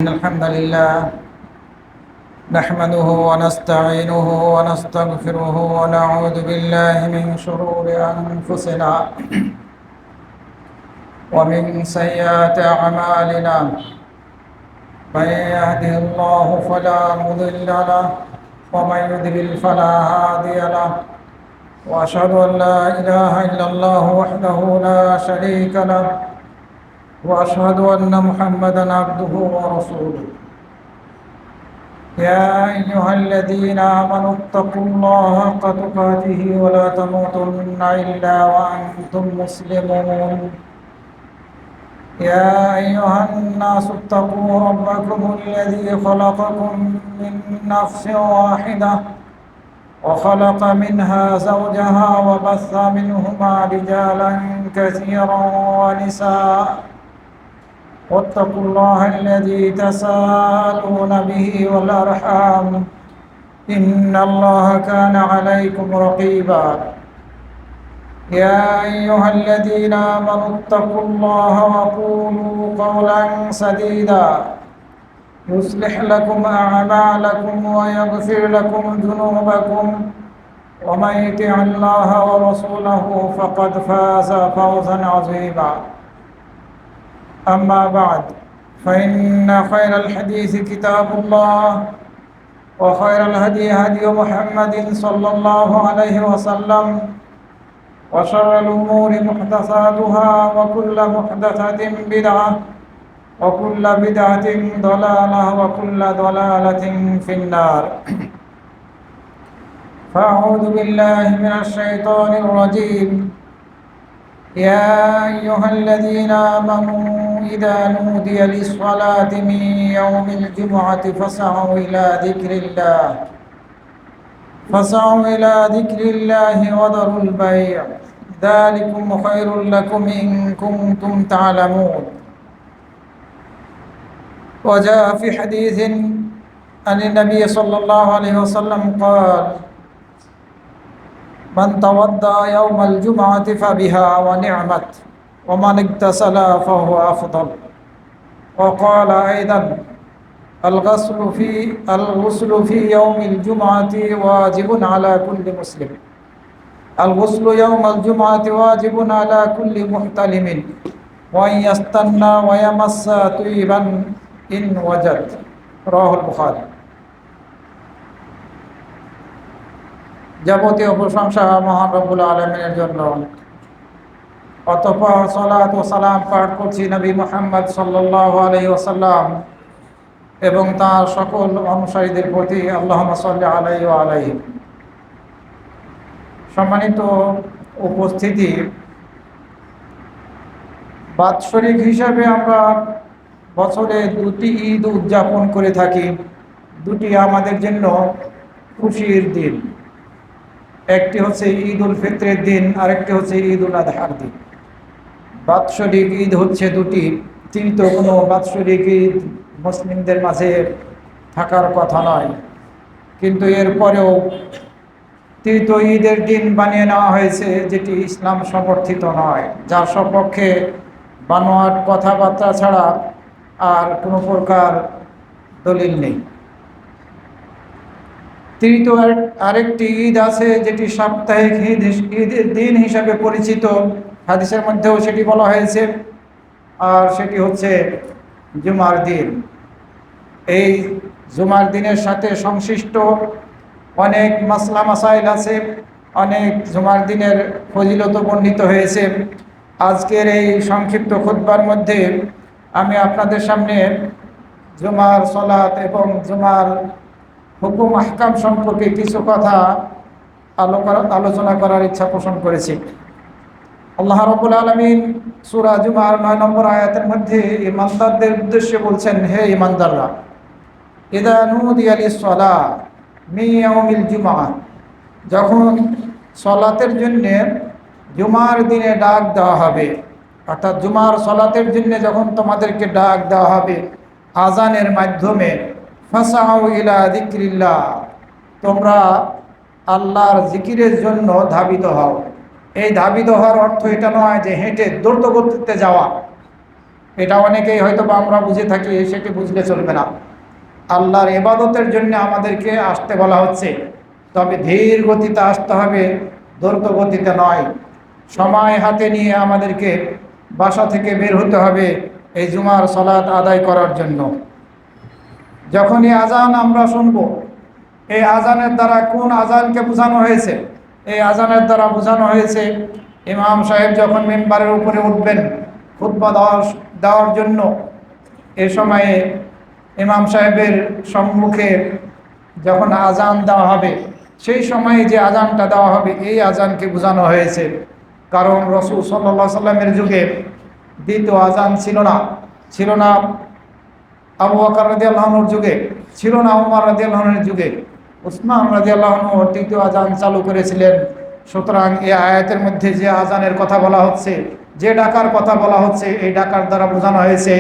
الحمد لله نحمده ونستعينه ونستغفره ونعوذ بالله من شرور أنفسنا ومن سيئات أعمالنا من يهده الله فلا مضل له ومن يضلل فلا هادي له وأشهد أن لا إله إلا الله وحده لا شريك له وأشهد أن محمدًا عبده ورسوله يا أيها الذين آمنوا اتقوا الله حق تقاته ولا تموتن إلا وأنتم مسلمون يا أيها الناس اتقوا ربكم الذي خلقكم من نفس واحدة وخلق منها زوجها وبث منهما رجالا كثيرا ونساء واتقوا الله الذي تساءلون به والأرحام إن الله كان عليكم رقيبا يا أيها الذين آمنوا اتقوا الله وقولوا قولا سديدا يصلح لكم أعمالكم ويغفر لكم ذنوبكم ومن يطع الله ورسوله فقد فاز فوزا عظيما أما بعد فإن خير الحديث كتاب الله وخير الهدي هدي محمد صلى الله عليه وسلم وشر الأمور محدثاتها وكل محدثة بدعة وكل بدعة ضلالة وكل ضلالة في النار فأعوذ بالله من الشيطان الرجيم يا أيها الذين آمنوا إذا نودي للصلاة من يوم الجمعة فاسعوا إلى ذكر الله وذروا البيع ذلكم خير لكم إن كنتم تعلمون وجاء في حديث عن النبي صلى الله عليه وسلم قال من توضأ يوم الجمعة فبها ونعمت ومن اغتسل فهو أفضل وقال أيضا الغسل في يوم الجمعة واجب على كل مسلم الغسل يوم الجمعة واجب على كل محتلم وأن يستنى ويمس طيبا إن وجد رواه البخاري যাবতীয় প্রশংসা মহান রব্বুল আলামিনের জন্য অতঃপর সালাত ও সালাম পাঠ করছি নবী মুহাম্মদ সাল্লাল্লাহু আলাইহি ওয়াসাল্লাম এবং তার সকল অনুসারীদের প্রতি আল্লাহুম্মা সাল্লি আলাইহি ওয়া আলাইহি। সম্মানিত উপস্থিতি, বাৎসরিক হিসাবে আমরা বছরে দুটি ঈদ উদযাপন করে থাকি। দুটি আমাদের জন্য খুশির দিন। একটি হচ্ছে ঈদ উল ফিতরের দিন, আরেকটি হচ্ছে ঈদ উল আজহার দিন। বাৎসরিক ঈদ হচ্ছে দুটি, তৃতীয় কোনো বাৎসরিক ঈদ মুসলিমদের মাঝে থাকার কথা নয়, কিন্তু এরপরেও তৃতীয় ঈদের দিন বানিয়ে নেওয়া হয়েছে, যেটি ইসলাম সমর্থিত নয়, যার সপক্ষে বানোয়াট কথাবার্তা ছাড়া আর কোনো প্রকার দলিল নেই। তৃতীয় আরেকটি ঈদ আছে যেটি সাপ্তাহিক ঈদের দিন হিসাবে পরিচিত, হাদিসের মধ্যেও সেটি বলা হয়েছে, আর সেটি হচ্ছে জুমার দিন। এই জুমার দিনের সাথে সংশ্লিষ্ট অনেক মাসলা মাসাইল আছে, অনেক জুমার দিনের ফজিলত বর্ণিত হয়েছে। আজকের এই সংক্ষিপ্ত খুতবার মধ্যে আমি আপনাদের সামনে জুমার সালাত এবং জুমার হুকুম আহকাম সম্পর্কে কিছু কথা আলোচনা করার ইচ্ছা পোষণ করেছি। আল্লাহ রাব্বুল আলামিন সূরা জুমার 9 নম্বর আয়াতের মধ্যে ঈমানদারদের উদ্দেশ্যে বলছেন, হে ঈমানদাররা, ইযা নুদিয়া লিস-সালাহ মিন ইয়াউমিল জুমআহ, যখন সালাতের জন্য জুমার দিনে ডাক দেওয়া হবে, অর্থাৎ জুমার সালাতের জন্য যখন তোমাদেরকে ডাক দেওয়া হবে আজানের মাধ্যমে, ফাসাউ ইলা যিকরিল্লাহ, তোমরা আল্লাহর জিকিরের জন্য ধাবিত হও। এই ধাবিত হওয়ার অর্থ এটা নয় যে হেঁটে দ্রুত গতিতে যাওয়া, এটা অনেকেই হয়তো বা আমরা বুঝে থাকি, সেটি বুঝলে চলবে না। আল্লাহর ইবাদতের জন্য আমাদেরকে আসতে বলা হচ্ছে, তবে ধীর গতিতে আসতে হবে, দ্রুত গতিতে নয়। সময় হাতে নিয়ে আমাদেরকে বাসা থেকে বের হতে হবে এই জুমার সালাত আদায় করার জন্য। যখনই আজান আমরা শুনব, এই আজানের দ্বারা কোন আজানকে বোঝানো হয়েছে? এই আজানের দ্বারা বোঝানো হয়েছে ইমাম সাহেব যখন মেম্বারের উপরে উঠবেন খুতবা দেওয়ার জন্য, এ সময়ে ইমাম সাহেবের সম্মুখে যখন আজান দেওয়া হবে, সেই সময়ে যে আজানটা দেওয়া হবে এই আজানকে বোঝানো হয়েছে। কারণ রাসূল সাল্লাল্লাহু আলাইহি সাল্লামের যুগে দ্বিতীয় আজান ছিল না আবু বকর রাদিয়াল্লাহু আনহুর যুগে, ছিল না ওমর রাদিয়াল্লাহু আনহুর যুগে, উসমান রাদিয়াল্লাহু আনহু তৃতীয় আজান চালু করেছিলেন। সুতরাং এই আয়াতের মধ্যে যে আজানের কথা বলা হচ্ছে, যে ডাকার কথা বলা হচ্ছে, এই ডাকার দ্বারা বোঝানো হয়েছে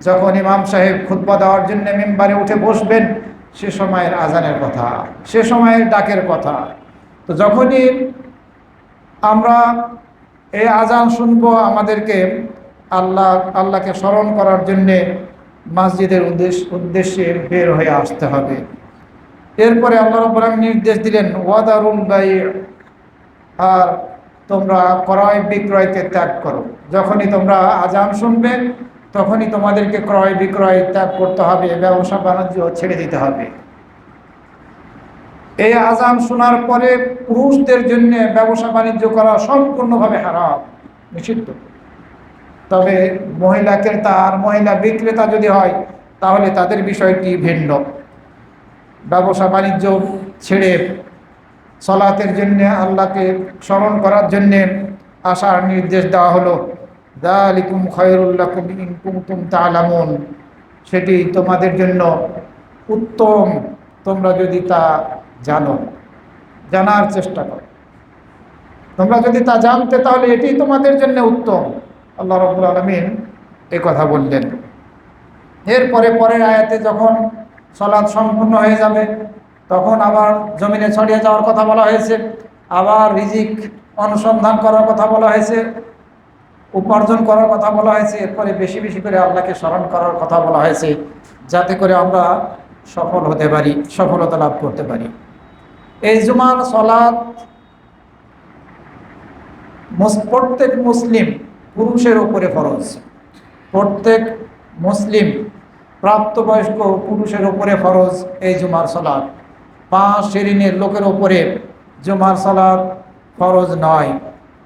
যখন ইমাম সাহেব খুতবা দেওয়ার জন্য মিম্বারে উঠে বসবেন সে সময়ের আজানের কথা, সে সময়ের ডাকের কথা। তো যখনই আমরা এই আজান শুনবো, আমাদেরকে আল্লাহকে স্মরণ করার জন্যে মসজিদের উদ্দেশ্যে বের হয়ে আসতে হবে। এরপরে আল্লাহ রাব্বুল আলামিন নির্দেশ দিলেন ওয়াদারুল বাই', আর তোমরা ক্রয় বিক্রয়কে ত্যাগ করো। যখনই তোমরা আজান শুনবে তখনই তোমাদেরকে ক্রয় বিক্রয় ত্যাগ করতে হবে, ব্যবসা বাণিজ্য ছেড়ে দিতে হবে। এই আজান শোনার পরে পুরুষদের জন্য ব্যবসা বাণিজ্য করা সম্পূর্ণভাবে হারাম, নিষিদ্ধ। তবে মহিলা ক্রেতা আর মহিলা বিক্রেতা যদি হয় তাহলে তাদের বিষয়টি ভিন্ন। ব্যবসা বাণিজ্য ছেড়ে সালাতের জন্য, আল্লাহকে স্মরণ করার জন্যে আসার নির্দেশ দেওয়া হলো। যালিকুম খায়রুল লাকুম ইন কুনতুম তা'লামুন, সেটি তোমাদের জন্য উত্তম তোমরা যদি তা জানো, জানার চেষ্টা করো। তোমরা যদি তা জানতে তাহলে এটি তোমাদের জন্য উত্তম। আল্লাহ রাব্বুল আলামিন এই কথা বললেন। এরপরে পরের আয়াতে যখন সালাত সম্পূর্ণ হয়ে যাবে তখন আবার জমিনে ছড়িয়ে যাওয়ার কথা বলা হয়েছে, আবার রিজিক অনুসন্ধান করার কথা বলা হয়েছে, উপার্জন করার কথা বলা হয়েছে। এরপরে বেশি বেশি করে আল্লাহকে স্মরণ করার কথা বলা হয়েছে, যাতে করে আমরা সফল হতে পারি, সফলতা লাভ করতে পারি। এই জুমার সালাত প্রত্যেক মুসলিম পুরুষের উপরে ফরজ। প্রত্যেক মুসলিম প্রাপ্তবয়স্ক পুরুষের উপরে ফরজ এই জুমার সালাত। 5 শ্রেণীর লোকের উপরে জুমার সালাত ফরজ নয়,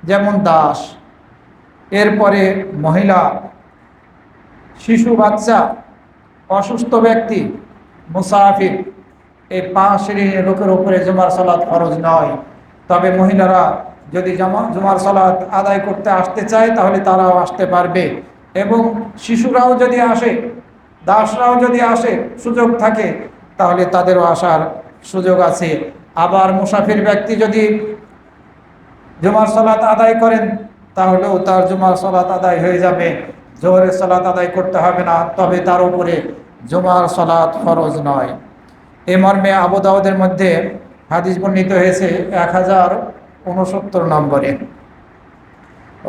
যেমন দাস, এরপরে মহিলা, শিশু, বাচ্চা, অসুস্থ ব্যক্তি, মুসাফির, এই 5 শ্রেণীর লোকের উপরে জুমার সালাত ফরজ নয়। তবে মহিলারা যদি জুমার সালাত আদায় করতে আসতে চায় তাহলে তারাও আসতে পারবে, এবং শিশুরাও যদি আসে, দাসরাও যদি আসে, সুযোগ থাকে তাহলে তাদেরও আসার সুযোগ আছে। আবার মুসাফির ব্যক্তি যদি জুমার সালাত আদায় করেন তাহলেও তার জুমার সালাত আদায় হয়ে যাবে, জোহরের সালাত আদায় করতে হবে না। তবে তার উপরে জুমার সালাত ফরজ নয়। এ মর্মে আবু দাউদের মধ্যে হাদিস বর্ণিত হয়েছে 1069 নম্বরে।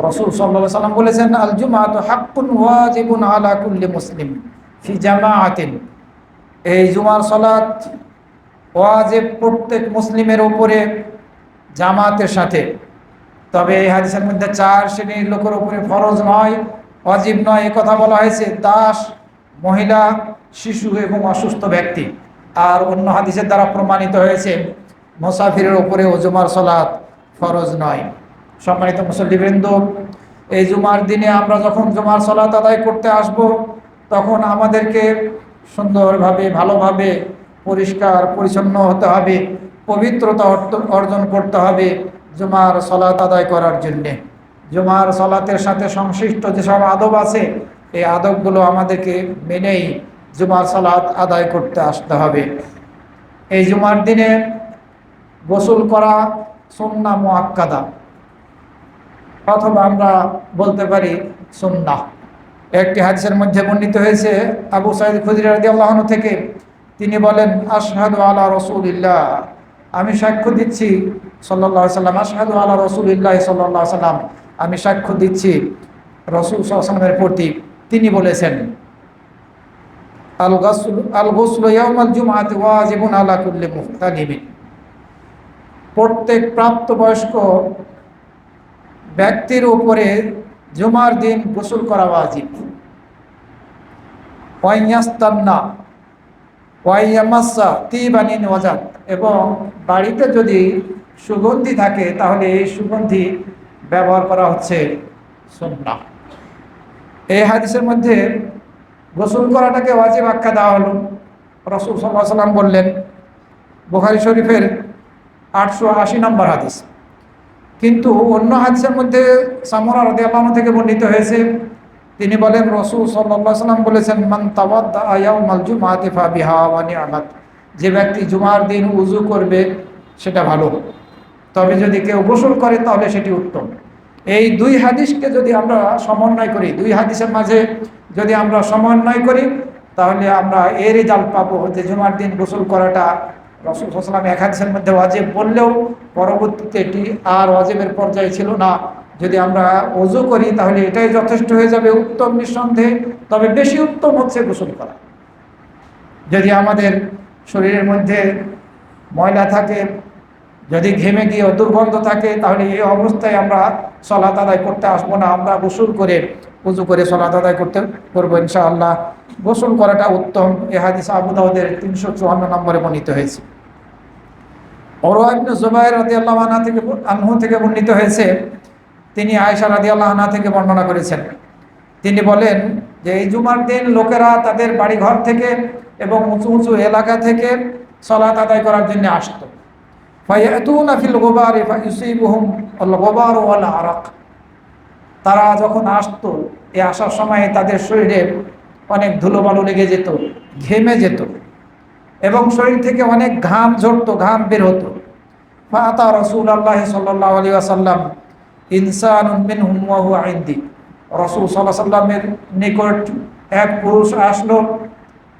রাসূল সাল্লাল্লাহু আলাইহি ওয়াসাল্লাম বলেছেন, আল জুমআতু হাক্কুন ওয়াজিবুন আলা কুল্লি মুসলিম ফি জামাআতিন। এই জুমার সালাত ওয়াজিব প্রত্যেক মুসলিমের উপরে জামাতের সাথে। তবে এই হাদিসের মধ্যে 4 শ্রেণীর লোকের উপরে ফরজ নয়, ওয়াজিব নয়, এই কথা বলা হয়েছে দাস, মহিলা, শিশু এবং অসুস্থ ব্যক্তি। আর অন্য হাদিসের দ্বারা প্রমাণিত হয়েছে মুসাফিরের উপরে জুমার সালাত ফরজ নয়। সম্মানিত মুসল্লিবৃন্দ, এই জুমার দিনে আমরা যখন জুমার সালাত আদায় করতে আসব তখন আমাদেরকে সুন্দরভাবে, ভালোভাবে পরিষ্কার পরিচ্ছন্ন হতে হবে, পবিত্রতা অর্জন করতে হবে জুমার সালাত আদায় করার জন্যে। জুমার সালাতের সাথে সংশ্লিষ্ট যেসব আদব আছে এই আদবগুলো আমাদেরকে মেনেই জুমার সালাত আদায় করতে আসতে হবে। এই জুমার দিনে গোসল করা সুন্নাহ মুআক্কাদা, অথবা আমরা বলতে পারি সুন্নাহ। একটি হাদিসের মধ্যে বর্ণিত হয়েছে আবু সাঈদ খুদরি রাদিয়াল্লাহু আনহু থেকে, তিনি বলেন, আশহাদু আলা রাসূলিল্লাহ, আমি সাক্ষ্য দিচ্ছি সাল্লাল্লাহু আলাইহি সাল্লাম, আশহাদু আলা রাসূলিল্লাহ সাল্লাল্লাহু আলাইহি সাল্লাম, আমি সাক্ষ্য দিচ্ছি রাসূল সাল্লাল্লাহু আলাইহি সাল্লামের প্রতি, তিনি বলেছেন, আল-গুসলু ইয়াউমাল জুমআতি ওয়াজিবুন আলা কুল্লি মুহতালিমিন। প্রত্যেক প্রাপ্তবয়স্ক ব্যক্তির উপরে জুমার দিন গোসল করা ওয়াজিব। ওয়াইয়াস্তান্না ওয়াইয়ামাসসা তিবানিন ওয়াজাত, এবং বাড়িতে যদি সুগন্ধি থাকে তাহলে এই সুগন্ধি ব্যবহার করা হচ্ছে সুন্নাহ। এই হাদিসের মধ্যে গোসল করাটাকে ওয়াজিব আখ্যা দেওয়া হলো। রাসূল সাল্লাল্লাহু আলাইহি ওয়াসাল্লাম বললেন, বুখারী শরীফের 880 নম্বর হাদিস। কিন্তু অন্য হাদিসের মধ্যে সামরা রাদিয়াল্লাহু আনহু থেকে বর্ণিত হয়েছে, তিনি বলেন রাসূল সাল্লাল্লাহু আলাইহি ওয়াসাল্লাম বলেছেন, মান তাওয়াদ্দা ইয়াউমাল জুমআতি ফাবিহা ওয়া নি'মাত। যে ব্যক্তি জুমার দিন উযু করবে সেটা ভালো, তবে যদি কেউ গোসল করে তাহলে সেটি উত্তম। এই দুই হাদিসকে যদি আমরা সমন্বয় করি, দুই হাদিসের মাঝে যদি আমরা সমন্বয় করি, তাহলে আমরা এর রেজাল্ট পাবো যে জুমার দিন গোসল করাটা রাসূল সাল্লাল্লাহু আলাইহি ওয়াসাল্লাম এক হাদিসের মধ্যে ওয়াজিব বললেও পরবর্তীতে এটি আর ওয়াজিবের পর্যায়ে ছিল না। যদি আমরা ওযু করি তাহলে এটাই যথেষ্ট হয়ে যাবে, উত্তম নিঃসন্দেহে। তবে বেশি উত্তম হচ্ছে গোসল করা। যদি আমাদের শরীরের মধ্যে ময়লা থাকে, যদি ঘেমে গিয়ে দুর্গন্ধ থাকে, তাহলে এই অবস্থায় আমরা সালাত আদায় করতে আসবো না। আমরা গোসল করে উযু করে সালাত আদায় করবো ইনশাআল্লাহ। গোসল করাটা উত্তম। এ হাদিস আবু দাউদের 354 নম্বরে বর্ণিত হয়েছে। উরওয়া ইবনে যুবাইর রাদিয়াল্লাহু আনহু থেকে বর্ণিত হয়েছে, তিনি আয়েশা রাদিয়াল্লাহু আনহা থেকে বর্ণনা করেছেন। তিনি বলেন যে এই জুমার দিন লোকেরা তাদের বাড়িঘর থেকে এবং উঁচু উঁচু এলাকা থেকে সালাত আদায় করার জন্য আসতো। ফায়াতুনা ফিল গুবারি ফায়ুসিবুহুম আল গুবার ওয়াল আরাক। তারা যখন আসতো, এই আসার সময় তাদের শরীরে অনেক ধুলোবালু লেগে যেত, ঘেমে যেত এবং শরীর থেকে অনেক ঘাম ঝরতো, ঘাম বের হতো। ফাআতা রাসূলুল্লাহ সাল্লাল্লাহু আলাইহি ওয়াসাল্লাম ইনসানুন মিনহুম ওয়া হুয়া ইনদি। রাসূল সাল্লাল্লাহু আলাইহি ওয়াসাল্লামের নিকট এক পুরুষ আসলো,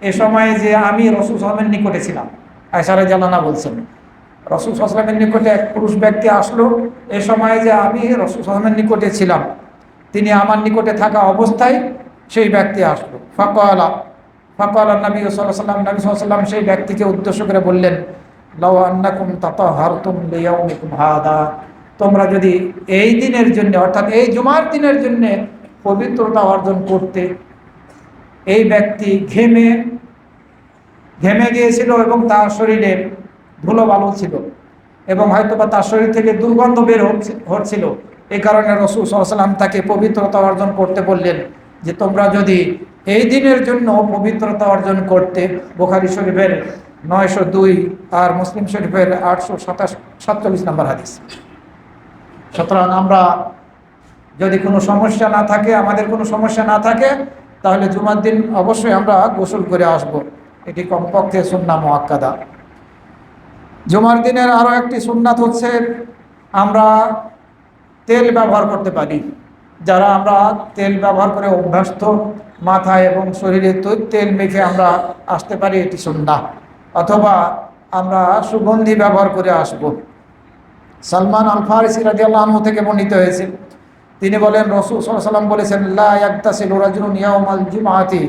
এ সময় যে আমি রাসূল সাল্লাল্লাহু আলাইহি ওয়াসাল্লামের নিকটে ছিলাম। আয়েশা রাদিয়াল্লাহু আনহা বলছেন, রাসূল সাল্লাল্লাহু আলাইহি ওয়াসাল্লামের নিকটে এক পুরুষ ব্যক্তি আসলো, এ সময় যে আমি রাসূল সাল্লাল্লাহু আলাইহি ওয়াসাল্লামের নিকটে ছিলাম। তিনি আমার নিকটে থাকা অবস্থায় সেই ব্যক্তি আসলো। ফাকালা নবী সাল্লাল্লাহু আলাইহি ওয়াসাল্লাম, নবী সাল্লাল্লাহু আলাইহি ওয়াসাল্লাম সেই ব্যক্তিকে উদ্দেশ্য করে বললেন, লাউ আন্নাকুম তাতাহারতুম লিয়াউমিকুম হাদা। তোমরা যদি এই দিনের জন্য, অর্থাৎ এই জুমার দিনের জন্য পবিত্রতা অর্জন করতে। এই ব্যক্তি ঘেমে গিয়েছিল এবং তার শরীরে ধুলো বালু ছিল এবং হয়তোবা তার শরীর থেকে দুর্গন্ধ বের হচ্ছিল। এই কারণে রাসূল সাল্লাল্লাহু আলাইহি ওয়াসাল্লাম তাকে পবিত্রতা অর্জন করতে বললেন যে তোমরা যদি এই দিনের জন্য পবিত্রতা অর্জন করতে। বুখারী শরীফের 902 আর মুসলিম শরীফের 847 নম্বর হাদিস। সুতরাং আমরা যদি কোনো সমস্যা না থাকে, আমাদের কোনো সমস্যা না থাকে, তাহলে জুমার দিন অবশ্যই আমরা গোসল করে আসব। এটি কমপক্ষে সুন্নাহ মুআক্কাদা। জুমার দিনের আরও একটি সুন্নাত হচ্ছে আমরা তেল ব্যবহার করতে পারি। যারা আমরা তেল ব্যবহার করে অভ্যস্ত, মাথায় এবং শরীরে তেল মেখে আমরা আসতে পারি, এটি সুন্নাহ। অথবা আমরা সুগন্ধি ব্যবহার করে আসব। সালমান আল ফারিসি রাদিয়াল্লাহু আনহু থেকে বর্ণিত হয়েছে, তিনি বলেন রাসূল সাল্লাল্লাহু আলাইহি ওয়াসাল্লাম বলেছেন, লা ইয়াগতাসিলু রাজুলুন ইয়াউমাল জুমআতি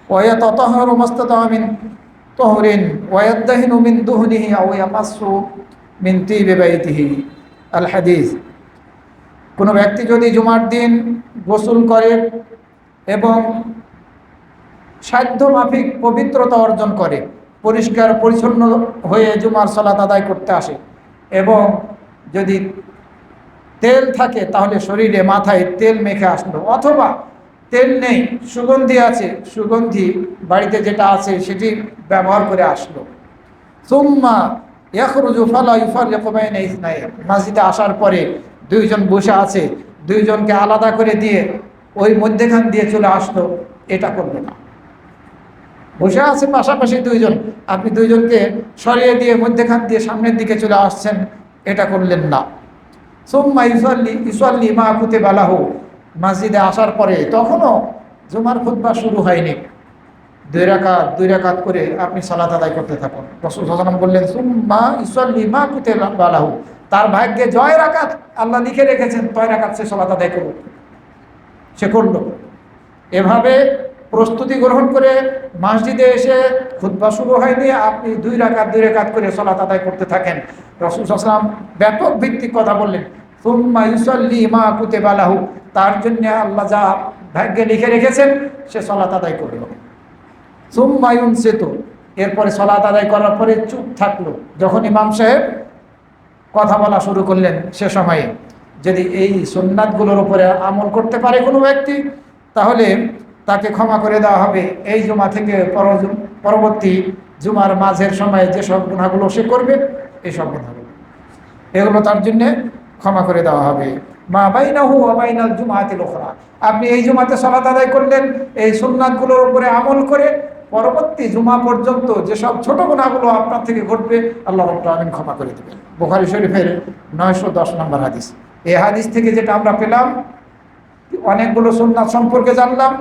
ওয়া ইয়াতাতাহহারু মাস্তাতা'a মিন তুহরিন ওয়া ইয়াদাহিনু মিন দুহনিহি আও ইয়ামাসসু মিন তিবি বাইতিহি। আল হাদিস। কোনো ব্যক্তি যদি জুমার দিন গোসল করে এবং সাধ্য মাফিক পবিত্রতা অর্জন করে, পরিষ্কার পরিচ্ছন্ন হয়ে জুমার সালাত আদায় করতে আসে, এবং যদি তেল থাকে তাহলে শরীরে মাথায় তেল মেখে আসলো, অথবা তেল নেই, সুগন্ধি আছে, সুগন্ধি বাড়িতে যেটা আছে সেটি ব্যবহার করে আসলো। সুম্মা ইয়াখরুজু ফালা ইউফাররিকু বাইনা ইসনাইন। মসজিদে আসার পরে দুইজন বসে আছে, দুইজনকে আলাদা করে দিয়ে ওই মধ্যেখান দিয়ে চলে আসলো, এটা করবে না। বসে আছে পাশাপাশি দুইজন, আপনি দুইজনকে সরিয়ে দিয়ে মধ্যেখান দিয়ে সামনের দিকে চলে আসছেন, এটা করলেন না। সুম্মা ইউসাল্লি মা কুতিবা লাহু। মসজিদে আসার পরে তখনও জুমার খুতবা শুরু হয়নি, দুই রাকাত করে আপনি সালাত আদায় করতে থাকুন। রাসূল সাল্লাল্লাহু আলাইহি ওয়াসাল্লাম বললেন, সুম্মা ইউসাল্লি মা কুতিবা লাহু। তার ভাগ্যে জয় রাকাত আল্লাহ লিখে রেখেছেন, 6 রাকাত সে সালাত আদায় করল, সে করল। এভাবে প্রস্তুতি গ্রহণ করে মসজিদে এসে খুতবা শুরু হয়নি, আপনি 2 রাকাত করে সালাত আদায় করতে থাকেন। রাসূল সাল্লাল্লাহু আলাইহি ওয়াসাল্লাম ব্যাপক ভিত্তিক কথা বললেন, সুম্মা ইউসাল্লি মা কুতিবা লাহু, তার জন্য আল্লাহ যা ভাগ্যে লিখে রেখেছেন সে সালাত আদায় করলো। সুম্মা ইউনসিতু, এরপরে সালাত আদায় করার পরে চুপ থাকলো। যখন ইমাম সাহেব কথা বলা শুরু করলেন সে সময়ে যদি এই সুন্নাতগুলোর উপরে আমল করতে পারে কোনো ব্যক্তি, তাহলে তাকে ক্ষমা করে দেওয়া হবে। এই জুমা থেকে পরবর্তী জুমার মাঝের সময়ে যেসব গুনাহগুলো সে করবে, এইসব গুনাহগুলো এগুলো তার জন্য ক্ষমা করে দেওয়া হবে। মা বাইনাহু ওয়া বাইনাল জুমাতিল উখরা, আপনি এই জুমাতে সালাত আদায় করলেন, এই সুন্নাতগুলোর উপরে আমল করে পরবর্তী জুমা পর্যন্ত যেসব ছোট গুনাহগুলো আপনার থেকে ঘটবে আল্লাহ রাব্বুল আলামিন ক্ষমা করে দেবেন। বুখারী শরীফের 910 নম্বর হাদিস। এই হাদিস থেকে যেটা আমরা পেলাম, অনেকগুলো সুন্নাত সম্পর্কে জানলাম,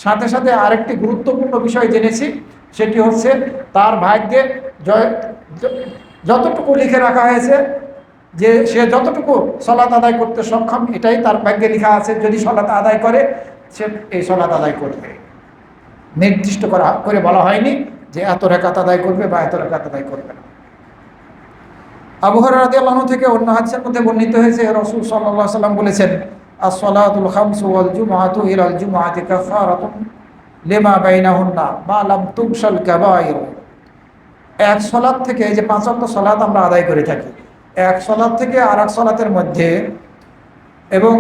সাথে সাথে আরেকটি গুরুত্বপূর্ণ বিষয় জেনেছি, সেটি হচ্ছে তার ভাগ্যে যতটুকু লিখে রাখা হয়েছে যে সে যতটুকু সালাত আদায় করতে সক্ষম, এটাই তার ভাগ্যে লেখা আছে। যদি সালাত আদায় করে সে এই সালাত আদায় করবে, নির্দিষ্ট করে বলা হয়নি যে এত রাকাত আদায় করবে বা এত রাকাত আদায় করবে না। আবু হুরায়রা রাদিয়াল্লাহু আনহু থেকে অন্য হাদিসের মধ্যে বর্ণিত হয়েছে, রাসূল সাল্লাল্লাহু আলাইহি ওয়াসাল্লাম বলেছেন, as-salatul khamsu wal jumu'atu ila al-jumu'ati kaffaratun লিমা বাইনাহুন্না মা লাম তুগসাল কাবাইর। এক সালাত থেকে, এই যে 5 ওয়াক্ত সালাত আমরা আদায় করে থাকি, এক সালাত থেকে আর এক সালাতের মধ্যে এবং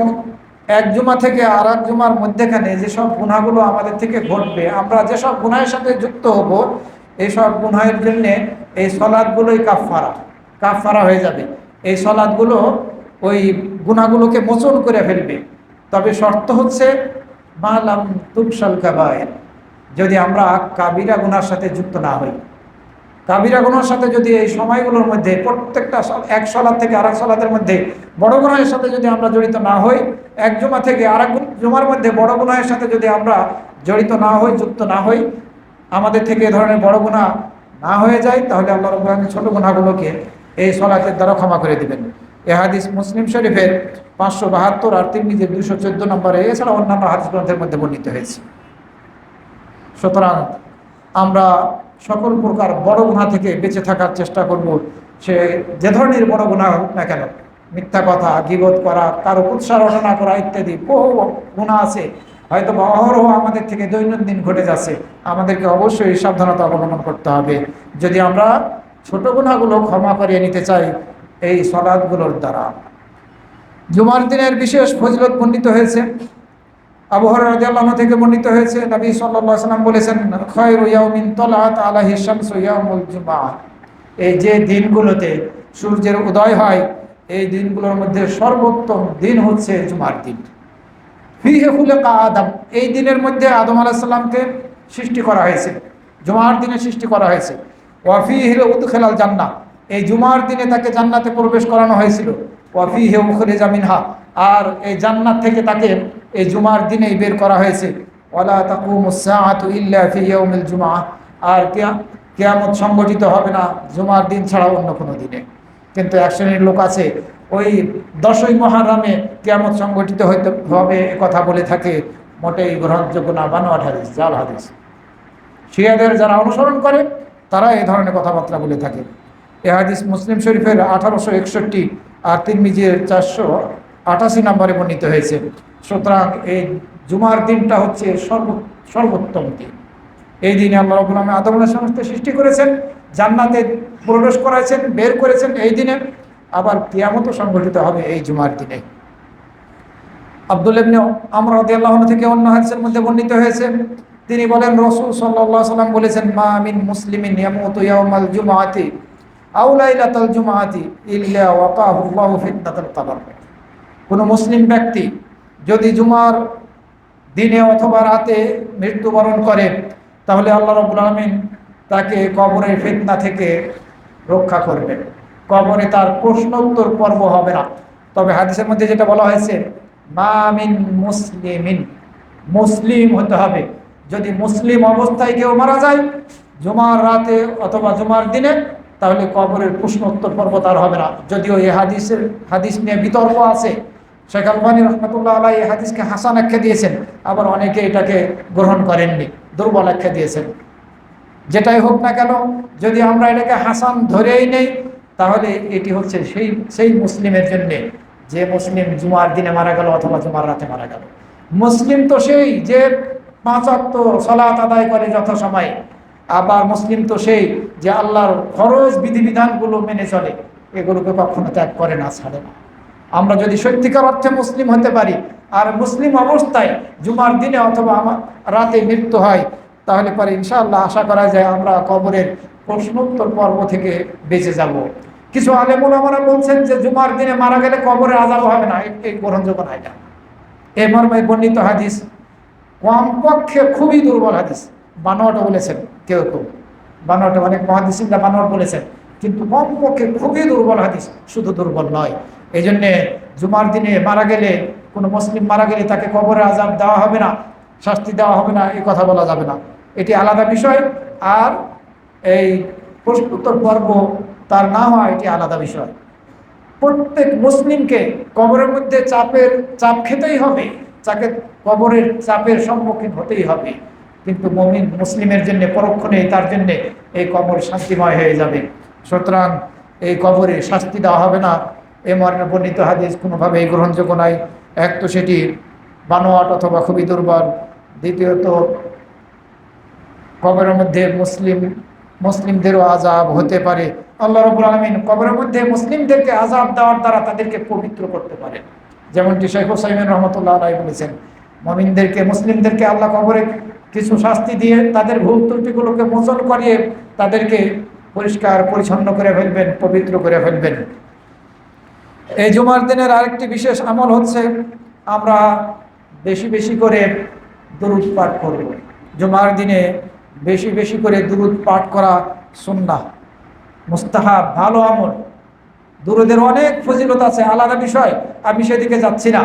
এক জুমা থেকে আর এক জুমার মধ্যেখানে যেসব গুনাহগুলো আমাদের থেকে ঘটবে, আমরা যেসব গুনাহের সাথে যুক্ত হব, এইসব গুনাহের জন্যে এই সালাতগুলোই কাফফারা হয়ে যাবে। এই সালাতগুলো ওই গুনাহগুলোকে মোচন করে ফেলবে। তবে শর্ত হচ্ছে মা লাম তুগসাল কাবায়ের, যদি আমরা কাবিরা গুনার সাথে যুক্ত না হই। কাবিরা গুনার সাথে যদি এই সময়গুলোর মধ্যে প্রত্যেকটা এক সালাত থেকে আরেক সালাতের মধ্যে বড় গুনাহের সাথে যদি আমরা জড়িত না হই, এক জুমা থেকে আরেক জুমার মধ্যে বড় গুনাহের সাথে যদি আমরা জড়িত না হই, যুক্ত না হই, আমাদের থেকে এ ধরনের বড় গুনাহ না হয়ে যায়, তাহলে আল্লাহ রাব্বুল আলামিন ছোট গুনাহগুলোকে এই সালাতের দ্বারা ক্ষমা করে দিবেন। এ হাদিস মুসলিম শরীফের 572 আর তিরমিজির 214 নম্বরে, এছাড়া অন্যান্য হাদিস গ্রন্থের মধ্যে বর্ণিত হয়েছে। সুতরাং আমরা সকল প্রকার বড় গুনাহ থেকে বেঁচে থাকার চেষ্টা করব। সে যে ধরনের বড় গুনাহ হোক না কেন, মিথ্যা কথা, গীবত করা, কারো কুৎসারণা করা ইত্যাদি বহু গুনাহ আছে, হয়তো অহরহ আমাদের থেকে দৈনন্দিন ঘটে যাচ্ছে। আমাদেরকে অবশ্যই সাবধানতা অবলম্বন করতে হবে যদি আমরা ছোট গুনাহগুলো ক্ষমা করিয়ে নিতে চাই এই সালাতগুলোর দ্বারা। জুমার দিনের বিশেষ ফজিলত বর্ণিত হয়েছে। আবু হুরায়রা রাদিয়াল্লাহু আনহু থেকে বর্ণিত হয়েছে, নবী সাল্লাল্লাহু আলাইহি ওয়াসাল্লাম বলেছেন, খায়রু ইয়াউমিন তালাআত আলাইহি শামসু ইয়াউমুল জুমআহ। এই যে দিনগুলোতে সূর্যের উদয় হয়, এই দিনগুলোর মধ্যে সর্বোত্তম দিন হচ্ছে জুমার দিন। ফিহি খুলিকা আদম, এই দিনের মধ্যে আদম আলাইহিস সালামকে সৃষ্টি করা হয়েছে, জুমার দিনে সৃষ্টি করা হয়েছে। ওয়া ফিহি উদখিলাল জান্নাহ, এই জুমার দিনে তাকে জান্নাতে প্রবেশ করানো হয়েছিল। ওয়া ফিহি উখরিজা মিনহা, আর এই জান্নাত থেকে তাকে এই জুমার দিনেই বের করা হয়েছে। ওয়ালা তাকুমুস সাআতু ইল্লা ফি ইয়াউমিল জুমআহ, আর কিয়ামত সংগঠিত হবে না জুমার দিন ছাড়া অন্য কোনো দিনে। কিন্তু এক শ্রেণীর লোক আছে, ওই 10ই মুহররমে কিয়ামত সংগঠিত হইতে হবে কথা বলে থাকে, মোটেই গ্রহণযোগ্য না, বানোয়াট হাদিস, জাল হাদিস। শিয়াদের যারা অনুসরণ করে তারা এই ধরনের কথাবার্তা বলে থাকে। এ হাদিস মুসলিম শরীফের 1861 আর তিরমিজির 488 নম্বরে বর্ণিত হয়েছে। সুতরাং এই জুমার দিনটা হচ্ছে সর্বোত্তম দিন। এই দিনে আল্লাহ রাব্বুল আলামিন আদম আলাইহিস সালামকে সৃষ্টি করেছেন, জান্নাতে প্রবেশ করাইছেন, বের করেছেন এই দিনে, আবার কিয়ামতও সংগঠিত হবে এই জুমার দিনে। আব্দুল্লাহ ইবনে আমর রাদিয়াল্লাহু আনহু থেকে অন্য হাদিসের মধ্যে বর্ণিত হয়েছে, তিনি বলেন, রাসূল সাল্লাল্লাহু আলাইহি ওয়াসাল্লাম বলেছেন, মা মিন মুসলিমিন ইয়ামুতু ইয়াওমাল জুমআতি আও লাইলাতাল জুমআতি ইল্লা ওয়াকাহু আল্লাহু ফিতনাতাল কবর। কোনো মুসলিম ব্যক্তি যদি জুমার দিনে অথবা রাতে মৃত্যুবরণ করে, তাহলে আল্লাহ রাব্বুল আলামিন তাকে কবরের ফিতনা থেকে রক্ষা করবেন। কবরে তার প্রশ্ন উত্তর পর্ব হবে না। তবে হাদিসের মধ্যে যেটা বলা হয়েছে, মা মিন মুসলিমিন, মুসলিম হতে হবে। যদি মুসলিম অবস্থায় কেউ মারা যায় জুমার রাতে অথবা জুমার দিনে, তাহলে কবরের প্রশ্ন উত্তর পর্ব তার হবে না। যদিও এই হাদিস নিয়ে বিতর্ক আছে শেখ আলবানী রহমতুল্লাহ আলাইহি এই হাদিসকে হাসান আখ্যা দিয়েছেন, আবার অনেকে এটাকে গ্রহণ করেননি, দুর্বল আখ্যা দিয়েছেন। যেটাই হোক না কেন, যদি আমরা এটাকে হাসান ধরেই নেই, তাহলে এটি হচ্ছে সেই মুসলিমের জন্যে যে মুসলিম জুমার দিনে মারা গেল অথবা জুমার রাতে মারা গেল। মুসলিম তো সেই যে 5 ওয়াক্ত সালাত আদায় করে যথাসময়ে। আবার মুসলিম তো সেই যে আল্লাহর ফরজ বিধিবিধানগুলো মেনে চলে, এগুলোকে কখনো ত্যাগ করে না, ছাড়ে না। আমরা যদি সত্যিকার অর্থে মুসলিম হতে পারি, আর মুসলিম অবস্থায় জুমার দিনে অথবা আমার রাতে মৃত্যু হয়, তাহলে পরে ইনশাআল্লাহ আশা করা যায় আমরা কবরের প্রশ্নোত্তর পর্ব থেকে বেঁচে যাব। কিছু আলেম ওলামারা বলছেন যে জুমার দিনে মারা গেলে কবরে আযাব হবে না, এই গ্রহণযোগ্য না এটা। এই মর্মে বর্ণিত হাদিস কমপক্ষে খুবই দুর্বল হাদিস। বানোয়াটও বলেছেন কেউ কেউ, বানোয়াট অনেক মুহাদ্দিসিনরা বানোয়াট বলেছেন, কিন্তু কমপক্ষে খুবই দুর্বল হাদিস, শুধু দুর্বল নয়। এই জন্যে জুমার দিনে মারা গেলে, কোনো মুসলিম মারা গেলে তাকে কবরে আযাব দেওয়া হবে না, শাস্তি দেওয়া হবে না, এই কথা বলা যাবে না, এটি আলাদা বিষয়। আর এই প্রশ্নোত্তর পর্ব তার না হওয়া, এটি আলাদা বিষয়। প্রত্যেক মুসলিমকে কবরের মধ্যে চাপ খেতেই হবে, তাকে কবরের চাপের সম্মুখীন হতেই হবে, কিন্তু মুমিন মুসলিমের জন্য পরক্ষণে তার জন্য এই কবর শান্তিময় হয়ে যাবে। সুতরাং এই কবরে শাস্তি দেওয়া হবে না, এ মর্মে বর্ণিত হাদিস কোনোভাবেই গ্রহণযোগ্য নয়। এক তো সেটি বানোয়াট অথবা খুবই দুর্বল, দ্বিতীয়ত কবরের মধ্যে মুসলিমদেরও আযাব হতে পারে। আল্লাহ রাব্বুল আলামিন কবরের মধ্যে মুসলিমদেরকে আযাব দেওয়ার দ্বারা তাদেরকে পবিত্র করতে পারেন, যেমনটি শেখ হুসাইমিন রহমতুল্লাহ আলাইহি বলেছেন। মুসলিমদেরকে আল্লাহ কবরে কিছু শাস্তি দিয়ে তাদের ভুল ত্রুটিগুলোকে মোচন করিয়ে তাদেরকে পরিষ্কার পরিচ্ছন্ন করে ফেলবেন, পবিত্র করে ফেলবেন। এই জুমার দিনের আরেকটি বিশেষ আমল হচ্ছে আমরা বেশি বেশি করে দুরূদ পাঠ করব। জুমার দিনে বেশি বেশি করে দুরূদ পাঠ করা সুন্নাহ, মুস্তাহাব, ভালো আমল। দুরূদের অনেক ফজিলত আছে, আলাদা বিষয়, আমি সেদিকে যাচ্ছি না।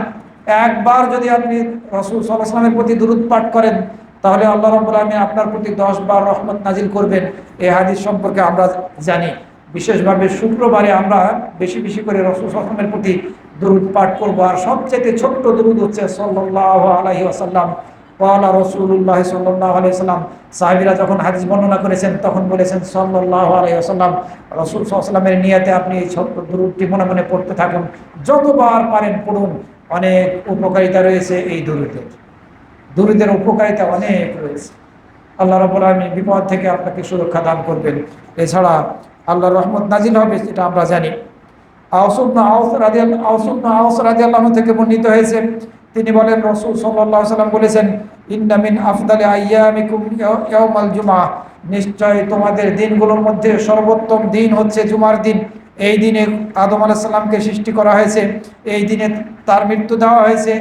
একবার যদি আপনি রাসূল সাল্লাল্লাহু আলাইহি ওয়াসাল্লামের প্রতি দুরূদ পাঠ করেন, তাহলে আল্লাহ রাব্বুল আলামিন আপনার প্রতি 10 বার রহমত নাজিল করবেন। এই হাদিস সম্পর্কে আমরা জানি। বিশেষভাবে শুক্রবারে আমরা বেশি বেশি করে রাসূল সাল্লাল্লাহু আলাইহি ওয়াসাল্লামের প্রতি দুরূদ পাঠ করব। আর সবচেয়ে ছোট্ট দুরূদ হচ্ছে সাল্লাল্লাহু আলাইহি ওয়াসাল্লাম ক্বালা রাসূলুল্লাহ সাল্লাল্লাহু আলাইহি ওয়াসাল্লাম। সাহাবীরা যখন হাদিস বর্ণনা করেছেন তখন বলেছেন সাল্লাল্লাহু আলাইহি ওয়াসাল্লাম। রাসূল সাল্লাল্লাহু আলাইহি ওয়াসাল্লামের নিয়তে আপনি এই ছোট্ট দুরূদটি মনে মনে পড়তে থাকুন, যতবার পারেন পড়ুন। অনেক উপকারিতা রয়েছে এই দুরূদের উপকারিতা অনেক রয়েছে। আল্লাহ রাব্বুল আলামিন বিপদ থেকে আপনাকে সুরক্ষা দান করবেন। এছাড়া আল্লাহর রহমত নাজিল হবে, এটা আমরা জানি। আওস ইবনে আওস রাদিয়াল্লাহু আনহু থেকে বর্ণিত হয়েছে, তিনি বলেন রাসূল সাল্লাল্লাহু আলাইহি ওয়াসাল্লাম বলেছেন, ইন্না মিন আফদালি আইয়ামিকুম ইয়াউমাল জুমআহ, নিশ্চয় তোমাদের দিনগুলোর মধ্যে সর্বোত্তম দিন হচ্ছে জুমার দিন। এই দিনে আদম আলাইহিস সালামকে সৃষ্টি করা হয়েছে, এই দিনে তার মৃত্যু দেওয়া হয়েছে,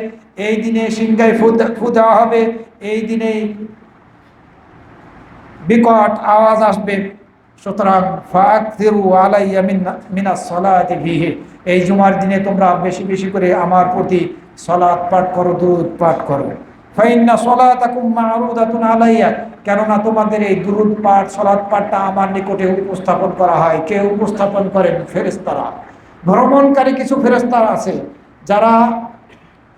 এই দিনে সিংহায় ফু দেওয়া হবে, এই দিনেই বিকট আওয়াজ আসবে। সুতরাং ফাকসিরু আলাইয়া মিনাস সালাতি ফিহি, এই জুমার দিনে তোমরা বেশি বেশি করে আমার প্রতি সালাত পাঠ করো, দুরূদ পাঠ করো। ফাইন্না সালাতাকুম মা'রুদাতুন আলাইয়া, কেননা তোমাদের এই দুরূদ পাঠ, সালাত পাঠটা আমার নিকটে উপস্থাপন করা হয়। কে উপস্থাপন করেন? ফেরেশতারা। ভ্রমণকারী কিছু ফেরেশতারা আছে যারা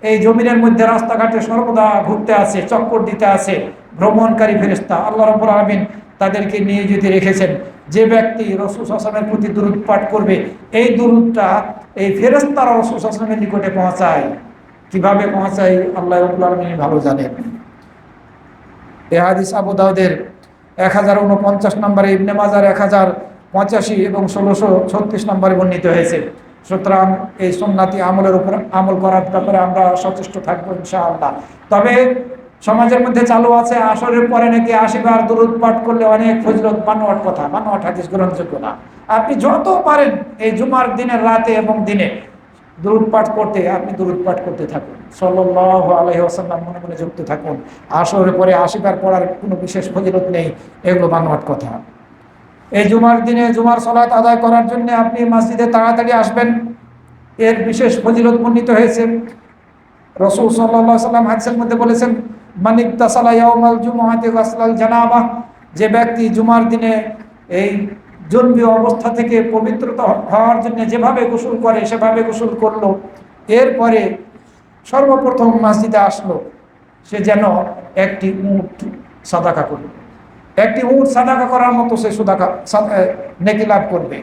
এই জমিনের মধ্যে রাস্তাঘাটে সর্বদা ঘুরতে আছে, চক্কর দিতে আছে, ভ্রমণকারী ফেরেশতা। আল্লাহ রাব্বুল আলামিন তাদেরকে নিয়োজিত রেখেছেন। যে ব্যক্তি রাসূল সাল্লাল্লাহু আলাইহি ওয়াসাল্লামের প্রতি দুরূদ পাঠ করবে, এই দুরূদটা এই ফেরেশতারা রাসূল সাল্লাল্লাহু আলাইহি ওয়াসাল্লামের নিকটে পৌঁছায়। কিভাবে পৌঁছায় আল্লাহ রাব্বুল আলামিন ভালো জানেন। এই হাদিস আবু দাউদের 1049 নম্বরে, ইবনে মাজার 1085 এবং 1636 নম্বরে বর্ণিত হয়েছে। সুতরাং এই সুন্নাতি আমলের উপর আমল করার ব্যাপারে আমরা সচেষ্ট থাকবো ইনশাআল্লাহ। তবে সমাজের মধ্যে চালু আছে আসরের পরে নাকি 80 বার দুরূদ পাঠ করলে অনেক ফজিলত, বানোয়াট কথা, বানোয়াট হাদিস, গ্রহণযোগ্য না। আপনি যত পারেন এই জুমার দিনের রাতে এবং দিনে দুরূদ পাঠ করতে, আপনি দুরূদ পাঠ করতে থাকুন, সাল্লাল্লাহু আলাইহি ওয়াসাল্লাম মনে মনে যুক্ত থাকুন। আসরের পরে 80 বার পড়ার কোনো বিশেষ ফজিলত নেই, এগুলো বানোয়াট কথা। এই জুমার দিনে জুমার সালাত আদায় করার জন্য আপনি মসজিদে তাড়াতাড়ি আসবেন, এর বিশেষ ফজিলত বর্ণিত হয়েছে। রাসূল সাল্লাল্লাহু আলাইহি ওয়াসাল্লাম হাদিসের মধ্যে বলেছেন, মান ইগতাসালা ইয়াউমাল জুমআতি গাসলাল জানাবাহ, যে ব্যক্তি জুমার দিনে এই জন্মীয় অবস্থা থেকে পবিত্রতা হওয়ার জন্য যেভাবে গোসল করে সেভাবে গোসল করলো, এরপরে সর্বপ্রথম মসজিদে আসলো সে যেন একটি উট সাদাকা করবে, একটি উট সাদাকা করার মতো সে নেকি লাভ করবে।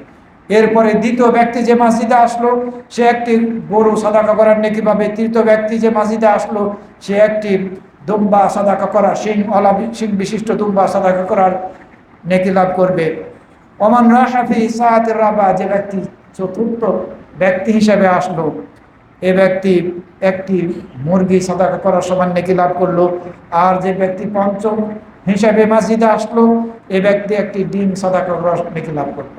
এরপরে দ্বিতীয় ব্যক্তি যে মসজিদে আসলো সে একটি গরু সাদাকা করার নেকি পাবে। তৃতীয় ব্যক্তি যে মসজিদে আসলো সে একটি দুম্বা সাদাকা করা, শিং বিশিষ্ট দুম্বা সাদাকা করার নেকি লাভ করবে। ওমান রাহাফি সাআতের রাবা, যে ব্যক্তি চতুর্থ ব্যক্তি হিসেবে আসলো এ ব্যক্তি একটি মুরগি সাদাকা করার সমান নেকি লাভ করলো। আর যে ব্যক্তি পঞ্চম হিসাবে মসজিদে আসলো এ ব্যক্তি একটি ডিম সাদাকা করার নেকি লাভ করলো।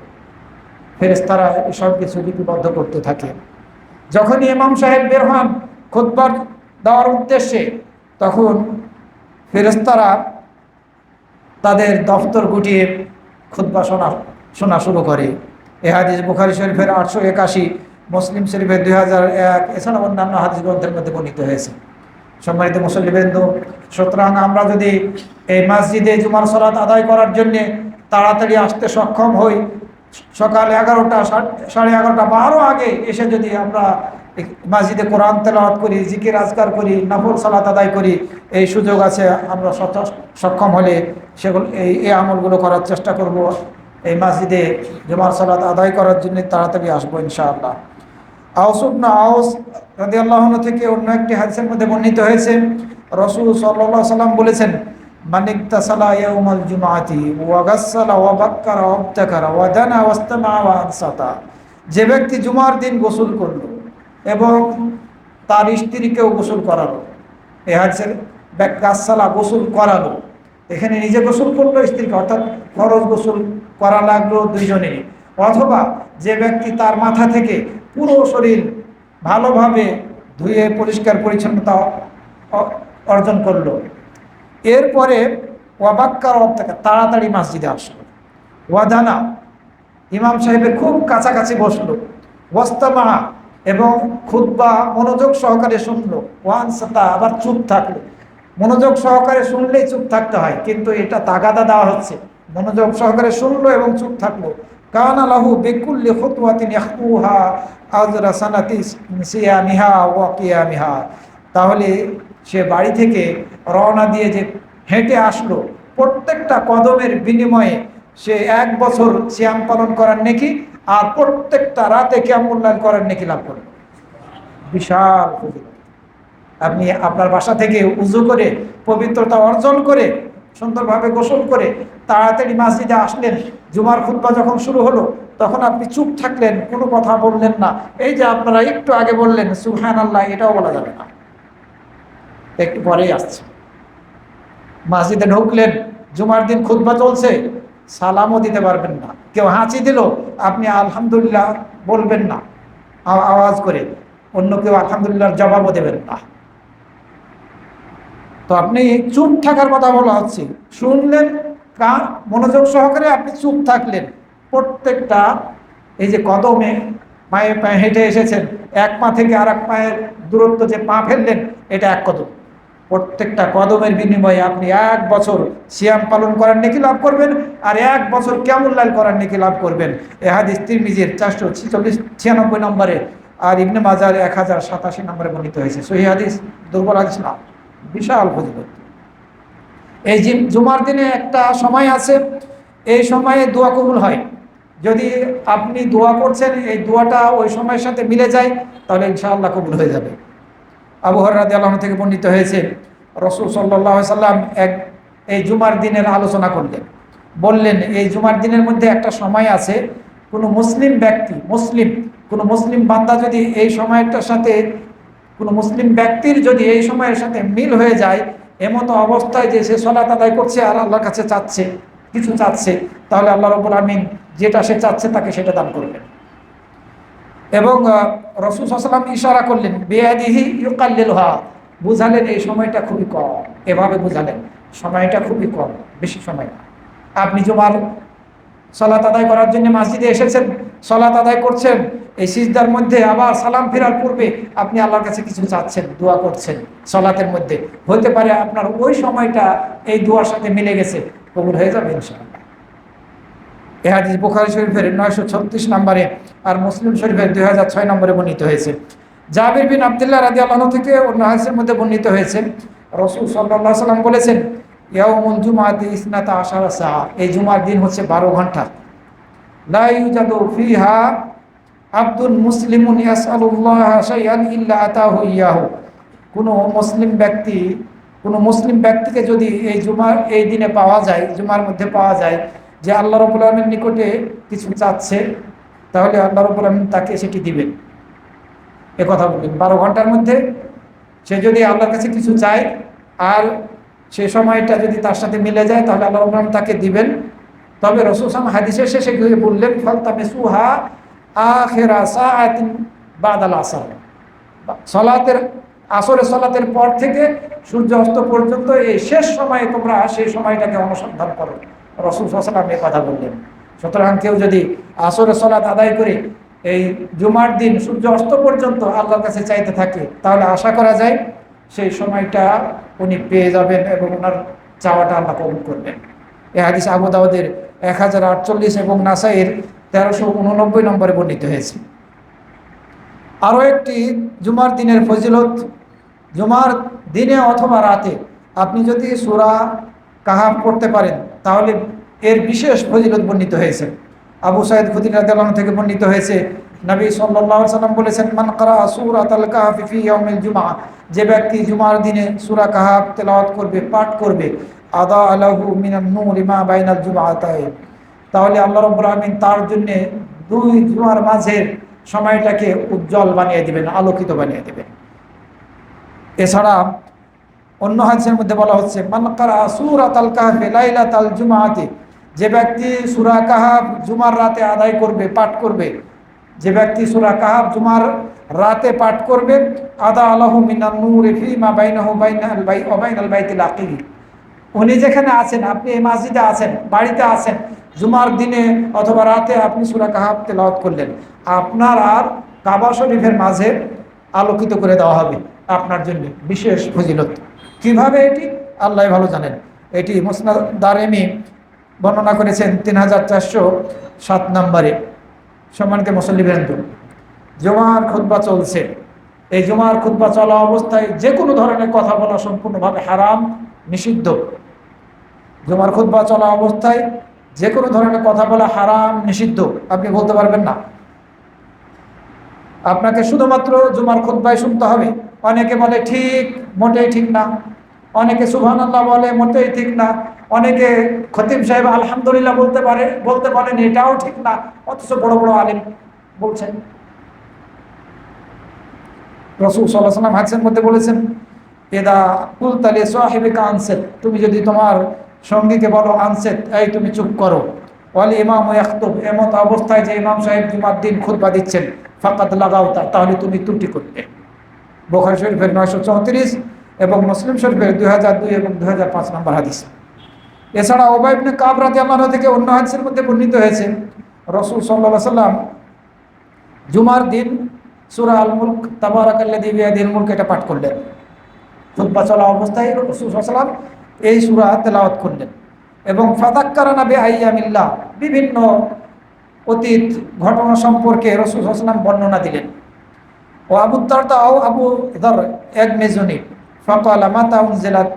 ফেরেশতারা এসব কিছু লিপিবদ্ধ করতে থাকে। যখনই ইমাম সাহেব বের হন খুতবা দেওয়ার উদ্দেশ্যে, তখন ফেরেশতারা তাদের দফতর গুটিয়ে খুতবা শোনা শুরু করে। এ হাদিস বুখারী শরীফের 881, মুসলিম শরীফের 2001, এছাড়া অন্যান্য হাদিস গ্রন্থের মধ্যে বর্ণিত হয়েছে। সম্মানিত মুসল্লিবৃন্দ, সুতরাং আমরা যদি এই মসজিদে জুমার সালাত আদায় করার জন্য তাড়াতাড়ি আসতে সক্ষম হই, সকাল 11টা, 11:30 বা আরও আগে এসে যদি আমরা মসজিদে কোরআন তেলাওয়াত করি, জিকির আজকার করি, নফল সালাত আদায় করি, এই সুযোগ আছে। আমরা সক্ষম হলে সেগুলো এই আমলগুলো করার চেষ্টা করব। এই মসজিদে জুমার সালাত আদায় করার জন্য তাড়াতাড়ি আসবো ইনশাআল্লাহ। আওস ইবনে আওস রাদিয়াল্লাহু আনহু থেকে অন্য একটি হাদিসের মধ্যে বর্ণিত হয়েছে, রাসূল সাল্লাল্লাহু আলাইহি ওয়াসাল্লাম বলেছেন, মান ইগতাসালা ইয়াউমাল জুমআতি ওয়া গাসসালা ওয়া বাক্কারা ওয়া ইবতাকারা ওয়া দানা ওয়াস্তামা ওয়া আনসাতা, যে ব্যক্তি জুমার দিন গোসল করলো এবং তার স্ত্রীকেও গোসল করালো। এই হাদিসের গাসসালা গোসল করালো, এখানে নিজে গোসল করলো, স্ত্রীকে, অর্থাৎ ফরজ গোসল করা লাগলো দুইজনেরই। অথবা যে ব্যক্তি তার মাথা থেকে পুরো শরীর ভালোভাবে ধুয়ে পরিষ্কার পরিচ্ছন্নতা অর্জন করলো। এরপরে ওয়াবাক্কার থেকে তাড়াতাড়ি মসজিদে আসলো, ওয়াদানা ইমাম সাহেবের খুব কাছাকাছি বসলো, ওয়াস্তামা এবং খুতবা মনোযোগ সহকারে শুনলো, ওয়ানসাতা আবার চুপ থাকলো। মনোযোগ সহকারে শুনলেই চুপ থাকতে হয়, কিন্তু এটা তাগাদা দেওয়া হচ্ছে, মনোযোগ সহকারে শুনলো এবং চুপ থাকলো। কানা লাহু বিকুল্লি খুতওয়াতিন ইয়াখতুহা আজরা সানাতি সিয়ামিহা ওয়া কিয়ামিহা, তাহলে সে বাড়ি থেকে রওনা দিয়ে যে হেঁটে আসলো, প্রত্যেকটা কদমের বিনিময়ে সে 1 বছর সিয়াম পালন করার নেকি আর প্রত্যেকটা রাতে কিয়ামুল লাইল করার নেকি লাভ করবে। বিশাল ফজিলত। আপনি আপনার বাসা থেকে উযু করে পবিত্রতা অর্জন করে সুন্দরভাবে গোসল করে তাড়াতাড়ি মসজিদে আসলেন, জুমার খুতবা যখন শুরু হলো তখন আপনি চুপ থাকলেন, কোনো কথা বললেন না। এই যে আপনারা একটু আগে বললেন সুবহানাল্লাহ, এটাও বলা যাবে না, একটু পরেই আসছে। মসজিদে ঢুকলেন, জুমার দিন খুতবা চলছে, সালামও দিতে পারবেন না। কেউ হাঁচি দিল, আপনি আলহামদুলিল্লাহ বলবেন না আওয়াজ করে, অন্য কেউ আলহামদুলিল্লাহর জবাবও দেবেন না। তো আপনি চুপ থাকার কথা বলা হচ্ছে, শুনলেন মনোযোগ সহকারে, আপনি চুপ থাকলেন। প্রত্যেকটা এই যে কদমে পায়ে পায়ে হেঁটে এসেছেন, এক পা থেকে আর এক পায়ের দূরত্ব যে পা ফেললেন, এটা 1 কদম। প্রত্যেকটা কদমের বিনিময়ে আপনি 1 বছর সিয়াম পালন করার নেকি লাভ করবেন আর 1 বছর কিয়ামুল লাইল করার নেকি লাভ করবেন। এ হাদিস তিরমিজির 496 নম্বরে আর ইবনে মাজার 1087 নম্বরে বর্ণিত হয়েছে। সহিহ হাদিস, দুর্বল হাদিস না, বিশাল ফজিলত। এই জুমার দিনে একটা সময় আছে, এই সময়ে দোয়া কবুল হয়। যদি আপনি দোয়া করছেন, এই দোয়াটা ওই সময়ের সাথে মিলে যায়, তাহলে ইনশাআল্লাহ কবুল হয়ে যাবে। আবু হুরায়রা রাদিয়াল্লাহু আনহু থেকে বর্ণিত হয়েছে, রাসূল সাল্লাল্লাহু আলাইহি সাল্লাম এই জুমার দিনের আলোচনা করলেন, বললেন এই জুমার দিনের মধ্যে একটা সময় আছে, কোনো মুসলিম ব্যক্তি, কোনো মুসলিম বান্দা যদি এই সময়টার সাথে, কোনো মুসলিম ব্যক্তির যদি এই সময়ের সাথে মিল হয়ে যায়, এমতো অবস্থায় যে সে সালাত আদায় করছে আর আল্লাহর কাছে কিছু চাচ্ছে, তাহলে আল্লাহ রাব্বুল আমিন যেটা সে চাচ্ছে তাকে সেটা দান করবেন। এবং রাসূল সাল্লাল্লাহু আলাইহি ওয়াসাল্লাম ইশারা করলেন, বিয়াদিহি ইউকাল্লিলহা, বুঝালেন এই সময়টা খুবই কম, এভাবে বুঝালেন সময়টা খুবই কম, বেশি সময় না। আপনি জুমার সালাত আদায় করার জন্য মসজিদে এসেছেন, সালাত আদায় করছেন, এই সিজদার মধ্যে আবার সালাম ফেরার পূর্বে আপনি আল্লাহর কাছে কিছু চাচ্ছেন, দোয়া করছেন সালাতের মধ্যে, হতে পারে আপনার ওই সময়টা এই দোয়ার সাথে মিলে গেছে, কবুল হয়ে যাবে ইনশাআল্লাহ। এই হাদিস বুখারী শরীফের 936 নম্বরে আর মুসলিম শরীফের 2006 নম্বরে বর্ণিত হয়েছে। জাবির বিন আব্দুল্লাহ রাদিয়াল্লাহু আনহু থেকে অন্য হাদিসের মধ্যে বর্ণিত হয়েছে, রাসূল সাল্লাল্লাহু আলাইহি সাল্লাম বলেছেন, ইয়াউমুল জুমআতি ইসনাতা আশারা সাআ, এই জুমার দিন হচ্ছে 12 ঘন্টা। লা ইউজাদু ফিহা আব্দুল মুসলিমুন ইয়াসআলুল্লাহ শাইআন ইল্লা আতাহু ইয়াহু। কোনো মুসলিম ব্যক্তিকে যদি এই দিনে পাওয়া যায়, জুমার মধ্যে পাওয়া যায় যে আল্লাহ রাব্বুল আলামিনের নিকটে কিছু চাচ্ছে, তাহলে আল্লাহ রাব্বুল আলামিন তাকে সেটি দিবেন। এ কথা বললেন 12 ঘন্টার মধ্যে সে যদি আল্লাহর কাছে কিছু চায় আর সে সময়টা যদি তার সাথে মিলে যায়, তাহলে আল্লাহ রাব্বুল আলামিন তাকে দিবেন। তবে রাসূল সাল্লাল্লাহু আলাইহি ওয়াসাল্লাম হাদিসের শেষে গিয়ে বললেন, ফালতামিসুহা আখিরা সাআতিন বাদাল আসর, আসরের সালাতের পর থেকে সূর্য অস্ত পর্যন্ত এই শেষ সময়ে তোমরা সেই সময়টাকে অনুসন্ধান করো। রাসূল সাল্লাল্লাহু আলাইহি ওয়াসাল্লাম এই কথা বললেন। সুতরাং কেউ যদি আসরের সালাত আদায় করে এই জুমার দিন সূর্য অস্ত পর্যন্ত আল্লাহর কাছে চাইতে থাকে, তাহলে আশা করা যায় সেই সময়টা উনি পেয়ে যাবেন এবং ওনার চাওয়াটা আল্লাহ কবুল করবেন। এই হাদিস আবু দাউদের 1048 এবং নাসাইয়ের 1389 নম্বরে বর্ণিত হয়েছে। আরও একটি জুমার দিনের ফজিলত, জুমার দিনে অথবা রাতে আপনি যদি সূরা কাহাফ পড়তে পারেন তাহলে এর বিশেষ ফজিলত বর্ণিত হয়েছে। আবু সাঈদ খুদরি রাদিয়াল্লাহু আনহু থেকে বর্ণিত হয়েছে, নবী সাল্লাল্লাহু আলাইহি ওয়াসাল্লাম বলেছেন, মান ক্বারা সূরাতাল কাহফ ফি ইয়াউমিল জুমআহ, যে ব্যক্তি জুমার দিনে সূরা কাহাফ তেলাওয়াত করবে, পাঠ করবে, আদা আলাহু মিনান নূরি মা বাইনাল জুমআতাইন, তাহলে আল্লাহ রাব্বুল আলামিন তার জন্য দুই জুমার মাঝের সময়টাকে উজ্জ্বল বানিয়ে দিবেন, আলোকিত বানিয়ে দিবেন। এছাড়া অন্য হাদিসের মধ্যে বলা হচ্ছে, মান ক্বারা সূরাতাল কাহফি লাইলাতাল জুমআতি, যে ব্যক্তি সূরা কাহাফ জুমার রাতে আদায় করবে, পাঠ করবে, যে ব্যক্তি সূরা কাহাফ জুমার রাতে পাঠ করবে, আদা আলাহু মিনান নূরি ফিমা বাইনাহু ওয়া বাইনাল বাইতিল আকিক, উনি যেখানে আছেন, আপনি এই মসজিদে আছেন, বাড়িতে আছেন, জুমার দিনে অথবা রাতে আপনি সূরা কাহাফ তেলাওয়াত করলেন, আপনার আর কাবা শরীফের মাঝে আলোকিত করে দেওয়া হবে আপনার জন্য। বিশেষ ফজিলত। কিভাবে এটি আল্লাহ ভালো জানেন। এটি মুসনাদ দারিমি বর্ণনা করেছেন 3407 নম্বরে। সম্মানিত মুসল্লিবৃন্দ, জুমার খুতবা চলছে, এই জুমার খুতবা চলা অবস্থায় যে কোনো ধরনের কথা বলা সম্পূর্ণভাবে হারাম, নিষিদ্ধ। জুমার খুতবা চলা অবস্থায় যে কোনো ধরনের কথা বলা হারাম, নিষিদ্ধ, আপনি বলতে পারবেন না। আপনাকে শুধুমাত্র জুমার খুতবায় শুনতে হবে। অনেকে বলে ঠিক, মোটেই ঠিক না। অনেকে সুবহানাল্লাহ বলে, মোটেই ঠিক না। অনেকে খতিব সাহেব আলহামদুলিল্লাহ বলতে পারেন, এটাও ঠিক না, অথচ বড় বড় আলেম বলছেন। রাসূল সাল্লাল্লাহু আলাইহি ওয়াসাল্লাম হাদিসের মধ্যে বলেছেন, ইদা কুলতা লি সাহিবিকা আনসিত, তুমি যদি তোমার সঙ্গীকে বলো আনসিত, এই তুমি চুপ করো, ওয়াল ইমামু ইয়াখতুব, এমত অবস্থায় যে ইমাম সাহেব জুমার দিন খুতবা দিচ্ছেন, ফাকাদ লাগাওতা, তাহলে তুমি ত্রুটি করবে। বুখারী শরীফের 934 এবং মুসলিম শরীফের 2002 এবং 2005 নম্বর হাদিস। এছাড়া উবাই ইবনে কাব রাদিয়াল্লাহু আনহু থেকে অন্য হাদিসের মধ্যে বর্ণিত হয়েছে, রাসূল সাল্লাল্লাহু আলাইহি ওয়াসাল্লাম জুমার দিন সূরা আল মুলক, তাবারাকাল্লাযী বিয়াদিহিল মুলক, এটা পাঠ করলেন। খুতবা চলা অবস্থায় রাসূল সাল্লাল্লাহু আলাইহি ওয়াসাল্লাম এই সূরা তেলাওয়াত করলেন। এবং ফাযাক্কারানা বিআইয়ামিল্লাহ, বিভিন্ন অতীত ঘটনা সম্পর্কে রাসূল সাল্লাল্লাহু আলাইহি ওয়াসাল্লাম বর্ণনা দিলেন। ও আবু দারদা ও আবু যর এক মেজনি ফাকালা মাতা উনজিলাত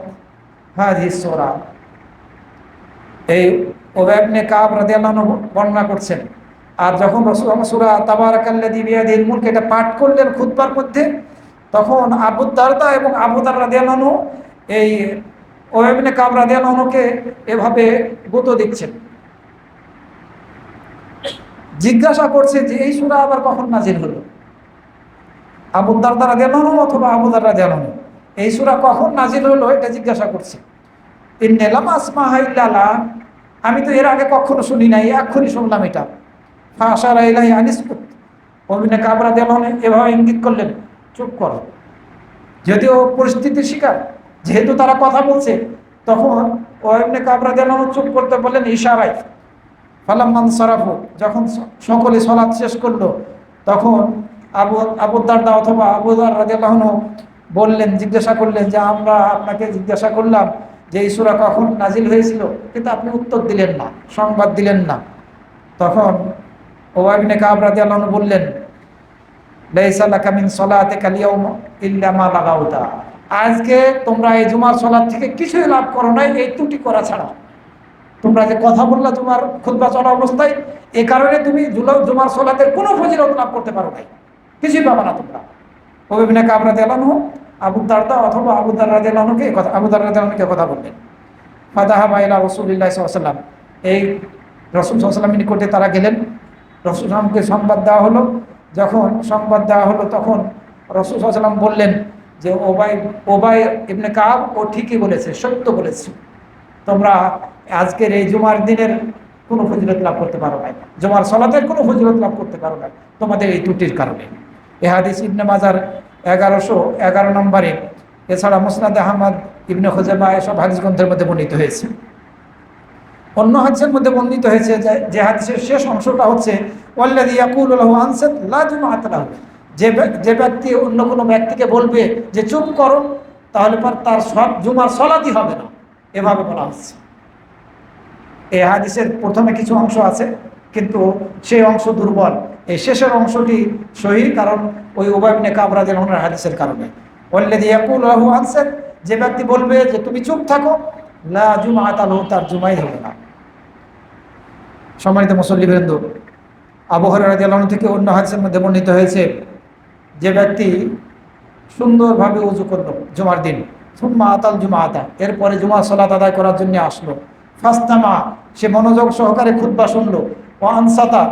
হাযিহিস সূরা, এই উবাই ইবনে কাব রাদিয়াল্লাহু আনহু বর্ণনা করছেন। আর যখন রাসূল সূরা তাবারাকাল্লাযী বিয়াদিহিল মুলক এটা পাঠ করলেন খুতবার মধ্যে, তখন আবু দারদা এবং আবু যর রাদিয়াল্লাহু আনহু এই উবাই ইবনে কাব রাদিয়াল্লাহু আনহুকে এভাবে গুঁতো দিচ্ছেন, জিজ্ঞাসা করছে যে এই সূরা আবার কখন নাজিল হলো। আবু দারদা রাদিয়াল্লাহু আনহু অথবা আবু যর রাদিয়াল্লাহু আনহু এই সূরা কখন নাজিল হলো এটা জিজ্ঞাসা করছে। ইন্নী লাম আসমাহা ইল্লা, আমি তো এর আগে কখনো শুনি নাই, এক্ষুনি শুনলাম এটা। ফাশারা ইলাইহি আনিসকুত, উবাই ইবনে কাব রাদিয়াল্লাহু আনহু এভাবে ইঙ্গিত করলেন, চুপ করো। যদিও পরিস্থিতির শিকার, যেহেতু তারা কথা বলছে, তখন উবাই ইবনে কাব রাদিয়াল্লাহু আনহু চুপ করতে বললেন ইশারায়। ফালাম্মান সারাফু, যখন সকলে সালাত শেষ করলো, তখন আবু দারদা অথবা আবু যর রাদিয়াল্লাহু আনহু বললেন, জিজ্ঞাসা করলেন যে আমরা আপনাকে জিজ্ঞাসা করলাম যে এই সূরা কখন নাজিল হয়েছিল, কিন্তু আপনি উত্তর দিলেন না, সংবাদ দিলেন না। তখন উবাই ইবনে কাব রাদিয়াল্লাহু আনহু বললেন, লাইসা লাকা মিন সালাতিকা আল-ইয়াওমা ইল্লা মা লাগাউতা, আজকে তোমরা এই জুমার সালাত থেকে কিছুই লাভ করো নাই এই ত্রুটি করা ছাড়া। তোমরা যে কথা বললা তোমার খুতবা চলা অবস্থায়, এ কারণে তুমি জুমার সালাতের কোনো ফজিলত লাভ করতে পারো নাই, কিছুই পাবা না তোমরা। উবাই ইবনে কাব রাদিয়াল্লাহু আনহু আবু দারদা অথবা আবু দার রাদিয়াল্লাহু আনহুকে আবু দার রাদিয়াল্লাহু আনহুকে কথা বললেন। ফাদাহাবা ইলা রাসূলিল্লাহি সাল্লাল্লাহু আলাইহি ওয়াসাল্লাম, এই রাসূল সাল্লাল্লাহু আলাইহি ওয়াসাল্লামের নিকটে তারা গেলেন। রাসূল সাল্লামকে সংবাদ দেওয়া হলো। যখন সংবাদ দেওয়া হলো তখন রাসূল সাল্লাল্লাহু আলাইহি ওয়াসাল্লাম বললেন যে উবাই ইবনে কাব ও ঠিকই বলেছে, সত্য বলেছে, তোমরা আজকের এই জুমার দিনের কোনো ফজিলত লাভ করতে পারো নাই, জুমার সালাতের কোনো ফজিলত লাভ করতে পারো নাই তোমাদের এই ত্রুটির কারণে। এ হাদিস ইবনে মাজার 1111 নম্বরে, এছাড়া মুসনাদ আহমদ, ইবনে খুজাইমা এসব হাদিস গ্রন্থের মধ্যে বর্ণিত হয়েছে। অন্য হাদিসের মধ্যে বর্ণিত হয়েছে যে হাদিসের শেষ অংশটা হচ্ছে ওয়াল্লাযী ইয়াকুলু লাহু আনসাত লা জুমআতা লাহু, যে ব্যক্তি অন্য কোনো ব্যক্তিকে বলবে যে চুপ করো, তাহলে পর তার সব জুমার সালাতই হবে না, এভাবে বলা হচ্ছে। এই হাদিসের প্রথমে কিছু অংশ আছে কিন্তু সেই অংশ দুর্বল, এই শেষের অংশটি সহিহ, কারণ ওই উবাই ইবনে কাব রাদিয়াল্লাহু আনহুর হাদিসের কারণে। ওয়াল্লাযী ইয়াকুলু লাহু আনসাত, যে ব্যক্তি বলবে যে তুমি চুপ থাকো, লা জুমআতা লাহু, তার জুমাই হবে না। সম্মানিত মুসল্লিবৃন্দ, আবু হুরায়রা রাদিয়াল্লাহু আনহু থেকে অন্য হাদিসের মধ্যে বর্ণিত হয়েছে, যে ব্যক্তি সুন্দরভাবে ওযু করলো জুমার দিন, সুম্মা আতাল জুমআতা, এরপরে জুমার সালাত আদায় করার জন্য আসলো, ফাস্তামা, সে মনোযোগ সহকারে খুতবা শুনলো, ও আনসাতা,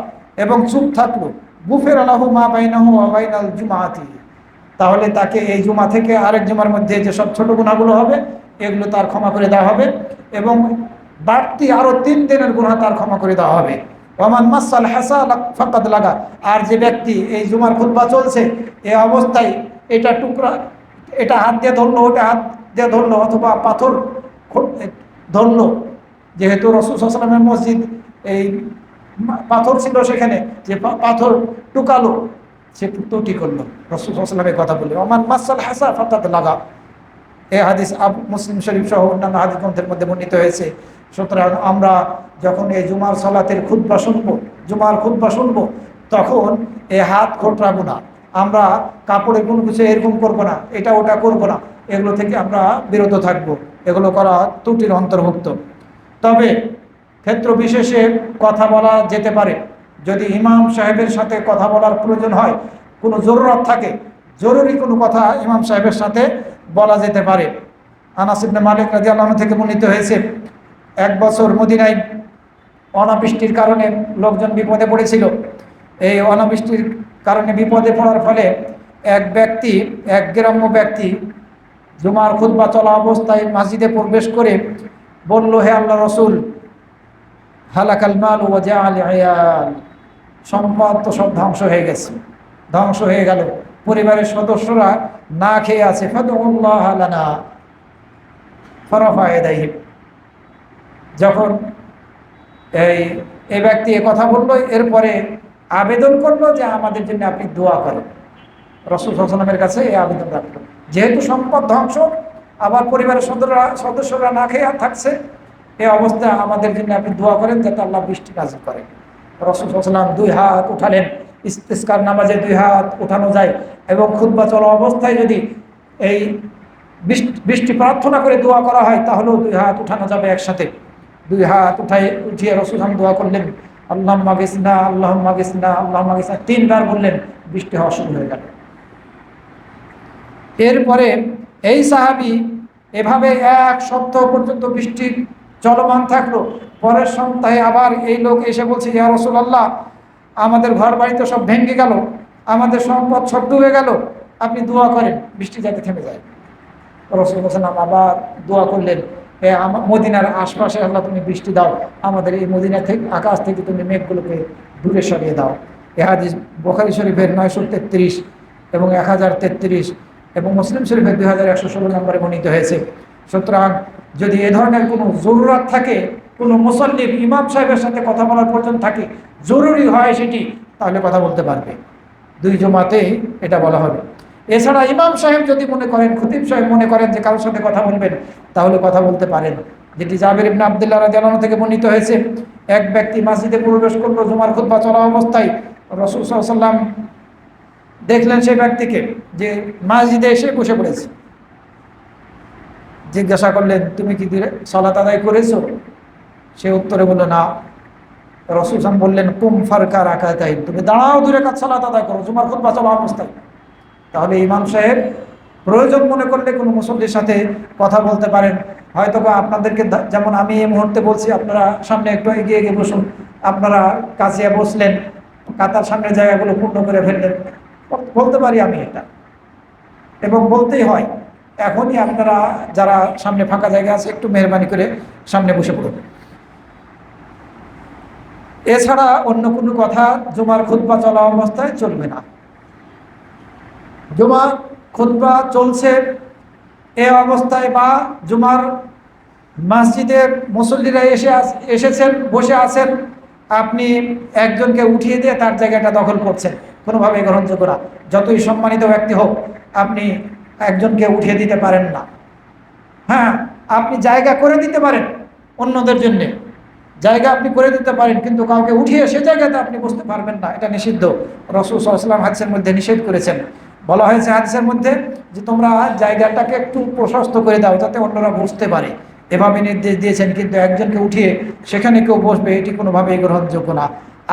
এবং চুপ থাকলো, গুফিরা লাহু মা বাইনাহু ওয়া বাইনাল জুমআতি, তাহলে তাকে এই জুমা থেকে আরেক জুমার মধ্যে যে সব ছোট গুনাহগুলো হবে এগুলো তার ক্ষমা করে দেওয়া হবে, এবং বাড়তি আরো 3 দিনের গুনাহ তার ক্ষমা করে দেওয়া হবে। ওয়ামান মাসাল হাসা ফাকাদ লাগা, আর যে ব্যক্তি এই জুমার খুতবা চলছে এই অবস্থায় এটা টুকরা, এটা হাত দিয়ে ধরলো, ওটা হাত দিয়ে ধরলো, অথবা পাথর ধরলো, যেহেতু রাসূল সাল্লাল্লাহু আলাইহি ওয়াসাল্লামের মসজিদ এই পাথর ছিল, সেখানে যে পাথর টুকালো, সে ত্রুটি করলো, রাসূল সাল্লাল্লাহু আলাইহি ওয়াসাল্লামের কথা বললো ওয়ামান মাসাল হাসা ফাকাদ লাগা। এই হাদিস মুসলিম শরীফ সহ অন্যান্য হাদিস গ্রন্থের মধ্যে বর্ণিত হয়েছে। সুতরাং আমরা যখন এই জুমার সালাতের খুতবা শুনবো, জুমার খুতবা শুনবো, তখন এই হাত খোঁটরাবো না, আমরা কাপড়ের কোনো কিছু এরকম করবো না, এটা ওটা করবো না, এগুলো থেকে আমরা বিরত থাকবো, এগুলো করা ত্রুটির অন্তর্ভুক্ত। তবে ক্ষেত্র বিশেষে কথা বলা যেতে পারে, যদি ইমাম সাহেবের সাথে কথা বলার প্রয়োজন হয়, কোনো জরুরত থাকে, জরুরি কোনো কথা ইমাম সাহেবের সাথে বলা যেতে পারে। আনাস ইবনে মালিক রাদিয়াল্লাহু আনহু থেকে বর্ণিত হয়েছে, এক বছর মদিনায় অনাবৃষ্টির কারণে লোকজন বিপদে পড়েছিল। এই অনাবৃষ্টির কারণে বিপদে পড়ার ফলে এক গ্রাম্য ব্যক্তি জুমার খুতবা চলা অবস্থায় মসজিদে প্রবেশ করে বলল, হে আল্লাহ রসুল, হালাকাল মাল ওয়া জাআল আয়াল, সম্পদ তো সব ধ্বংস হয়ে গেছে, ধ্বংস হয়ে গেল, পরিবারের সদস্যরা না খেয়ে আছে, ফাদউল্লাহ লানা ফারাফা ইয়াদাইহি। যখন এই ব্যক্তি কথা বললো, এরপরে আবেদন করলো যে আমাদের জন্য আপনি দোয়া করেন। রাসূল সাল্লাল্লাহু আলাইহি ওয়াসাল্লামের কাছে এই আবেদন রাখলো, যেহেতু সম্পদ ধ্বংস, আবার পরিবারের সদস্যরা না খেয়ে থাকছে, এই অবস্থায় আমাদের জন্য আপনি দোয়া করেন যাতে আল্লাহ বৃষ্টি নাযিল করেন। রাসূল সাল্লাল্লাহু আলাইহি ওয়াসাল্লাম 2 হাত উঠালেন, ইস্তিসকার নামাজে 2 হাত উঠানো যায়, এবং খুতবা চলা অবস্থায় যদি এই বৃষ্টি প্রার্থনা করে দোয়া করা হয় তাহলেও 2 হাত উঠানো যাবে একসাথে। 2 হাত উঠিয়ে রাসূল সাল্লাল্লাহু আলাইহি ওয়াসাল্লাম দোয়া করলেন, আল্লাহুম্মা গিসনা, আল্লাহুম্মা গিসনা, আল্লাহুম্মা গিসনা, 3 বার বললেন, বৃষ্টি হওয়া শুরু হয়ে গেল। এরপরে এই সাহাবী এভাবে 1 সপ্তাহ পর্যন্ত বৃষ্টি চলমান থাকলো। পরের সপ্তাহে আবার এই লোক এসে বলছে, ইয়া রাসূলুল্লাহ, আমাদের ঘর বাড়ি তো সব ভেঙে গেল, আমাদের সম্পদ সব ডুবে গেল, আপনি দোয়া করেন বৃষ্টি যাতে থেমে যায়। রাসূল সাল্লাল্লাহু আলাইহি ওয়াসাল্লাম আবার দোয়া করলেন, মদিনার আশপাশে আল্লাহ তুমি বৃষ্টি দাও, আমাদের এই মদিনা থেকে, আকাশ থেকে তুমি মেঘগুলোকে দূরে সরিয়ে দাও। এ হাদিস বুখারী শরীফের 933 এবং 1033 এবং মুসলিম শরীফের 2116 নম্বরে বর্ণিত হয়েছে। সুতরাং যদি এ ধরনের কোনো জরুরত থাকে, কোনো মুসল্লি ইমাম সাহেবের সাথে কথা বলার প্রয়োজন থাকে, জরুরি হয় সেটি, তাহলে কথা বলতে পারবে, 2 জুমাতেই এটা বলা হবে। এছাড়া ইমাম সাহেব যদি মনে করেন, খতিব সাহেব মনে করেন যে কারোর সাথে কথা বলবেন, তাহলে কথা বলতে পারেন, যেটি জাবির ইবনে আব্দুল্লাহ রাদিয়াল্লাহু আনহু থেকে বর্ণিত হয়েছে। এক ব্যক্তি মসজিদে প্রবেশ করলো জুমার খুতবা চলা অবস্থায়, রাসূল সাল্লাল্লাহু আলাইহি ওয়াসাল্লাম দেখলেন সেই ব্যক্তিকে যে মসজিদে এসে বসে পড়েছে। জিজ্ঞাসা করলেন, তুমি কি সালাত আদায় করেছো? সে উত্তরে বলল, না। রাসূল সাল্লাল্লাহু আলাইহি ওয়াসাল্লাম বললেন, কুম ফারকা রাকাতাইন, তুমি দাঁড়াও, 2 রাকাত সালাত আদায় করো, জুমার খুতবা চলা অবস্থায়। তাহলে ইমাম সাহেব প্রয়োজন মনে করলে কোনো মুসল্লির সাথে কথা বলতে পারেন। হয়তো বা আপনাদেরকে যেমন আমি এই মুহূর্তে বলছি, আপনারা সামনে একটু এগিয়ে এগিয়ে বসুন, আপনারা কাছে বসলেন, কাতার সামনের জায়গাগুলো পূর্ণ করে ফেললেন, বলতে পারি আমি এটা, এবং বলতেই হয়। এখনই আপনারা যারা সামনে ফাঁকা জায়গা আছে একটু মেহরবানি করে সামনে বসে পড়ুন। এছাড়া অন্য কোনো কথা জুমার খুতবা চলা অবস্থায় চলবে না। জুমার খুতবা চলছে এ অবস্থায় বা জুমার মসজিদে মুসল্লিরা এসেছেন, বসে আছেন, আপনি একজনকে উঠিয়ে দিয়ে তার জায়গাটা দখল করছেন, কোনোভাবেই গ্রহণযোগ্য না। যতই সম্মানিত ব্যক্তি হোক, আপনি একজনকে উঠিয়ে দিতে পারেন না। হ্যাঁ, আপনি জায়গা করে দিতে পারেন অন্যদের জন্যে, জায়গা আপনি করে দিতে পারেন, কিন্তু কাউকে উঠিয়ে সে জায়গাতে আপনি বসতে পারবেন না, এটা নিষিদ্ধ। রাসূল সাল্লাল্লাহু আলাইহি ওয়াসাল্লাম হাদিসের মধ্যে নিষেধ করেছেন। বলা হয়েছে হাদিসের মধ্যে যে তোমরা জায়গাটাকে একটু প্রশস্ত করে দাও যাতে অন্যরা বসতে পারে, এভাবে নির্দেশ দিয়েছেন। কিন্তু একজনকে উঠিয়ে সেখানে কেউ বসবে, এটি কোনোভাবেই গ্রহণযোগ্য না।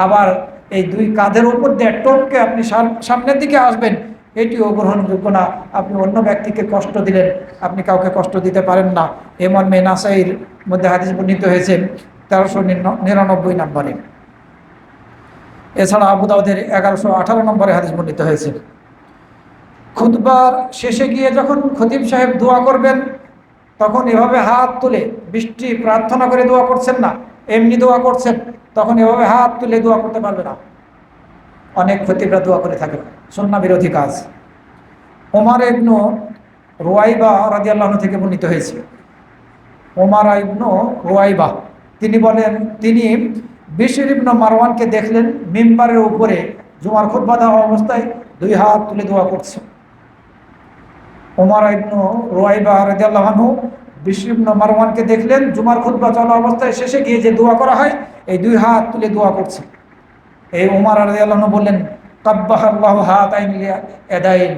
আবার এই 2 কাঁধের উপর দিয়ে টপকে আপনি সামনের দিকে আসবেন, এটিও গ্রহণযোগ্য না। আপনি অন্য ব্যক্তিকে কষ্ট দিলেন, আপনি কাউকে কষ্ট দিতে পারেন না। এ মর্মে নাসাইর মধ্যে হাদিস বর্ণিত হয়েছে 1399 নম্বরে। এছাড়া আবু দাউদের 1118 নম্বরে হাদিস বর্ণিত হয়েছে। খুতবার শেষে গিয়ে যখন খতিব সাহেব দোয়া করবেন, তখন এভাবে হাত তুলে, বৃষ্টি প্রার্থনা করে দোয়া করছেন না, এমনি দোয়া করছেন, তখন এভাবে হাত তুলে দোয়া করতে পারবে না। অনেক খতিবরা দোয়া করে থাকেন, সুন্নাহ বিরোধী কাজ। ওমর ইবনু রুয়াইবা রাদিয়াল্লাহু আনহু থেকে বর্ণিত হয়েছে, ওমর ইবনু রুয়াইবা তিনি বলেন, তিনি বিশর ইবনু মারওয়ানকে দেখলেন মিম্বারের উপরে জুমার খুতবা দেওয়া অবস্থায় 2 হাত তুলে দোয়া করছে। ওমর ইবনু রুয়াইবা রাদিয়াল্লাহু আনহু বিশর ইবনু মারওয়ানকে দেখলেন জুমার খুতবা চলা অবস্থায় শেষে গিয়ে যে দোয়া করা হয়, এই 2 হাত তুলে দোয়া করছে। এই ওমর রাদিয়াল্লাহু আনহু বললেন, কাব্বাহাল্লাহু হাতাইন ইয়াদাইন,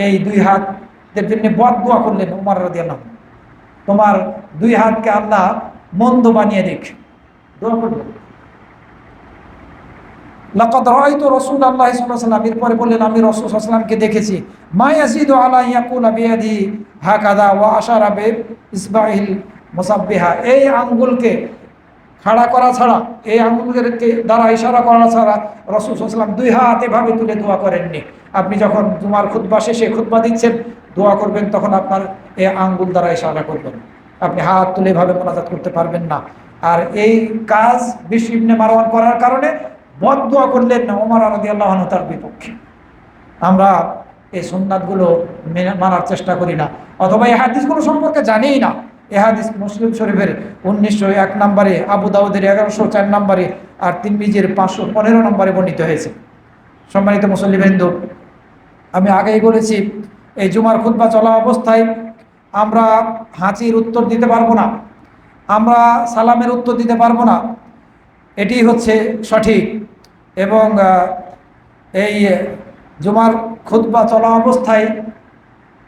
এই 2 হাতের জন্য বদদোয়া করলেন ওমর রাদিয়াল্লাহু আনহু, তোমার 2 হাতকে আল্লাহ মন্দ বানিয়ে দিক, দোয়া করলেন। লাকাদ রাআইতু রাসূলুল্লাহ সাল্লাল্লাহু আলাইহি ওয়াসাল্লাম, এরপরে বললেন, আমি রাসূল সাল্লাল্লাহু আলাইহি ওয়াসাল্লামকে দেখেছি, মা ইয়াজিদু আলা ইয়াকুলা বিয়াদি হাকাযা ওয়া আশারা বি ইসবাইল মুসাব্বিহা, এই আঙ্গুলকে খাড়া করা ছাড়া, এই আঙ্গুলকে দ্বারা ইশারা করা ছাড়া রাসূল সাল্লাল্লাহু আলাইহি ওয়াসাল্লাম 2 হাত এভাবে তুলে দোয়া করেননি। আপনি যখন জুমার খুতবা শেষে খুতবা দিচ্ছেন, দোয়া করবেন, তখন আপনার এই আঙ্গুল দ্বারা ইশারা করবেন, আপনি হাত তুলে এভাবে মোনাজাত করতে পারবেন না। আর এই কাজ বিশর ইবনে মারওয়ান করার কারণে বদদোয়া করলেন না ওমর রাদিয়াল্লাহু আনহু তার বিপক্ষে। আমরা এই সুন্নাতগুলো মানার চেষ্টা করি না, অথবা এই হাদিসগুলো সম্পর্কে জানিই না। এ হাদিস মুসলিম শরীফের 1901 নম্বরে, আবু দাউদের 1104 নম্বরে, আর তিরমিজির 515 নম্বরে বর্ণিত হয়েছে। সম্মানিত মুসল্লিবৃন্দ, আমি আগেই বলেছি, এই জুমার খুতবা চলা অবস্থায় আমরা হাঁচির উত্তর দিতে পারবো না, আমরা সালামের উত্তর দিতে পারবো না, এটি হচ্ছে সঠিক। এবং এই জুমার খুতবা চলা অবস্থায়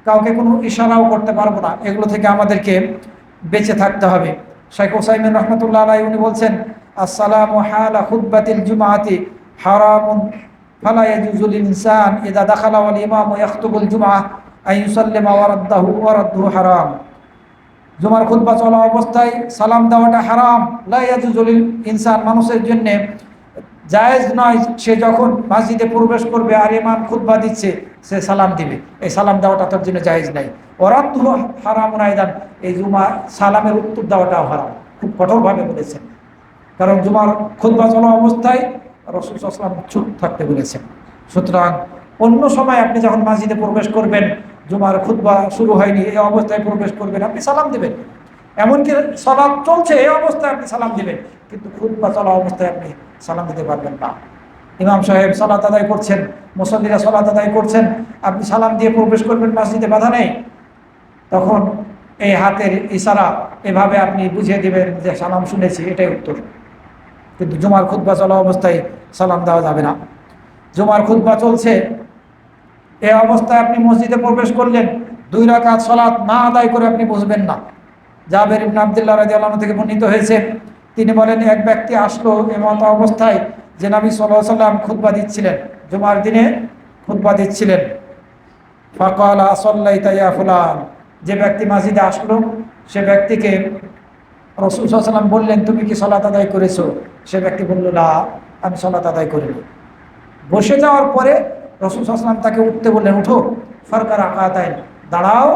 কাউকে কোনো ইশারাও করতে পারবো না, এগুলো থেকে আমাদেরকে বেঁচে থাকতে হবে। শেখ উসাইমিন রহমতুল্লাহ আলাইহি উনি বলছেন, আসসালামু হালা খুতবাতিল জুমআতি হারামুন ফালা ইয়াজুজুল ইনসান ইযা দাখালা ওয়াল ইমামু ইয়াখতুবুল জুমআহ আন ইউসাল্লিমা ওয়া রাদ্দুহু হারাম। জুমার খুতবা চলা অবস্থায় সালাম দেওয়াটা হারাম, লা ইয়াজুজুল ইনসান, মানুষের জন্য জায়েজ নয়, সে যখন মসজিদে প্রবেশ করবে আর ইমাম খুতবা দিচ্ছে সে সালাম দিবে, এই সালাম দেওয়াটা তার জন্য জায়েজ নাই। ওয়ারাদ্দুহু হারামুন আইদান, এই জুমা সালামের উত্তর দেওয়াটাও হারাম, খুব কঠোরভাবে বলেছেন। কারণ জুমার খুতবা চলা অবস্থায় রাসূল সাল্লাল্লাহু আলাইহি ওয়াসাল্লাম চুপ থাকতে বলেছেন। সুতরাং অন্য সময় আপনি যখন মসজিদে প্রবেশ করবেন, জুমার খুতবা শুরু হয়নি এই অবস্থায় প্রবেশ করবেন, আপনি সালাম দিবেন। এমনকি সালাত চলছে এই অবস্থায় আপনি সালাম দিবেন, কিন্তু খুতবা চলা অবস্থায় আপনি সালাম দিতে পারবেন না। ইমাম সাহেব সালাত আদায় করছেন, মুসল্লিরা সালাত আদায় করছেন, আপনি সালাম দিয়ে প্রবেশ করবেন, মসজিদে বাধা নেই, তখন এই হাতের ইশারা এভাবে আপনি বুঝিয়ে দিবেন যে সালাম শুনেছি, এটাই উত্তর। কিন্তু জুমার খুতবা চলা অবস্থায় সালাম দেওয়া যাবে না। জুমার খুতবা চলছে, এই অবস্থায় আপনি মসজিদে প্রবেশ করলেন, 2 রাকাত সালাত না আদায় করে আপনি বসবেন না। জাবের ইবনে আব্দুল্লাহ রাদিয়াল্লাহু আনহু থেকে বর্ণিত হয়েছে, তিনি বলেন, এক ব্যক্তি আসলো এমত অবস্থায় যে নবী সাল্লাল্লাহু আলাইহি ওয়াসাল্লাম খুতবা দিচ্ছিলেন, জুমার দিনে খুতবা দিচ্ছিলেন। ফাকালা সাল্লাইতা ইয়া ফুলান, যে ব্যক্তি মসজিদে আসলো সে ব্যক্তিকে রাসূল সাল্লাল্লাহু আলাইহি ওয়াসাল্লাম বললেন, তুমি কি সালাত আদায় করেছো? সে ব্যক্তি বলল, না, আমি সালাত আদায় করিনি। বসে যাওয়ার পরে রাসূল সাল্লাল্লাহু আলাইহি ওয়াসাল্লাম তাকে উঠতে বললেন, উঠো, ফারকা রাকাতাইন, দাঁড়াও,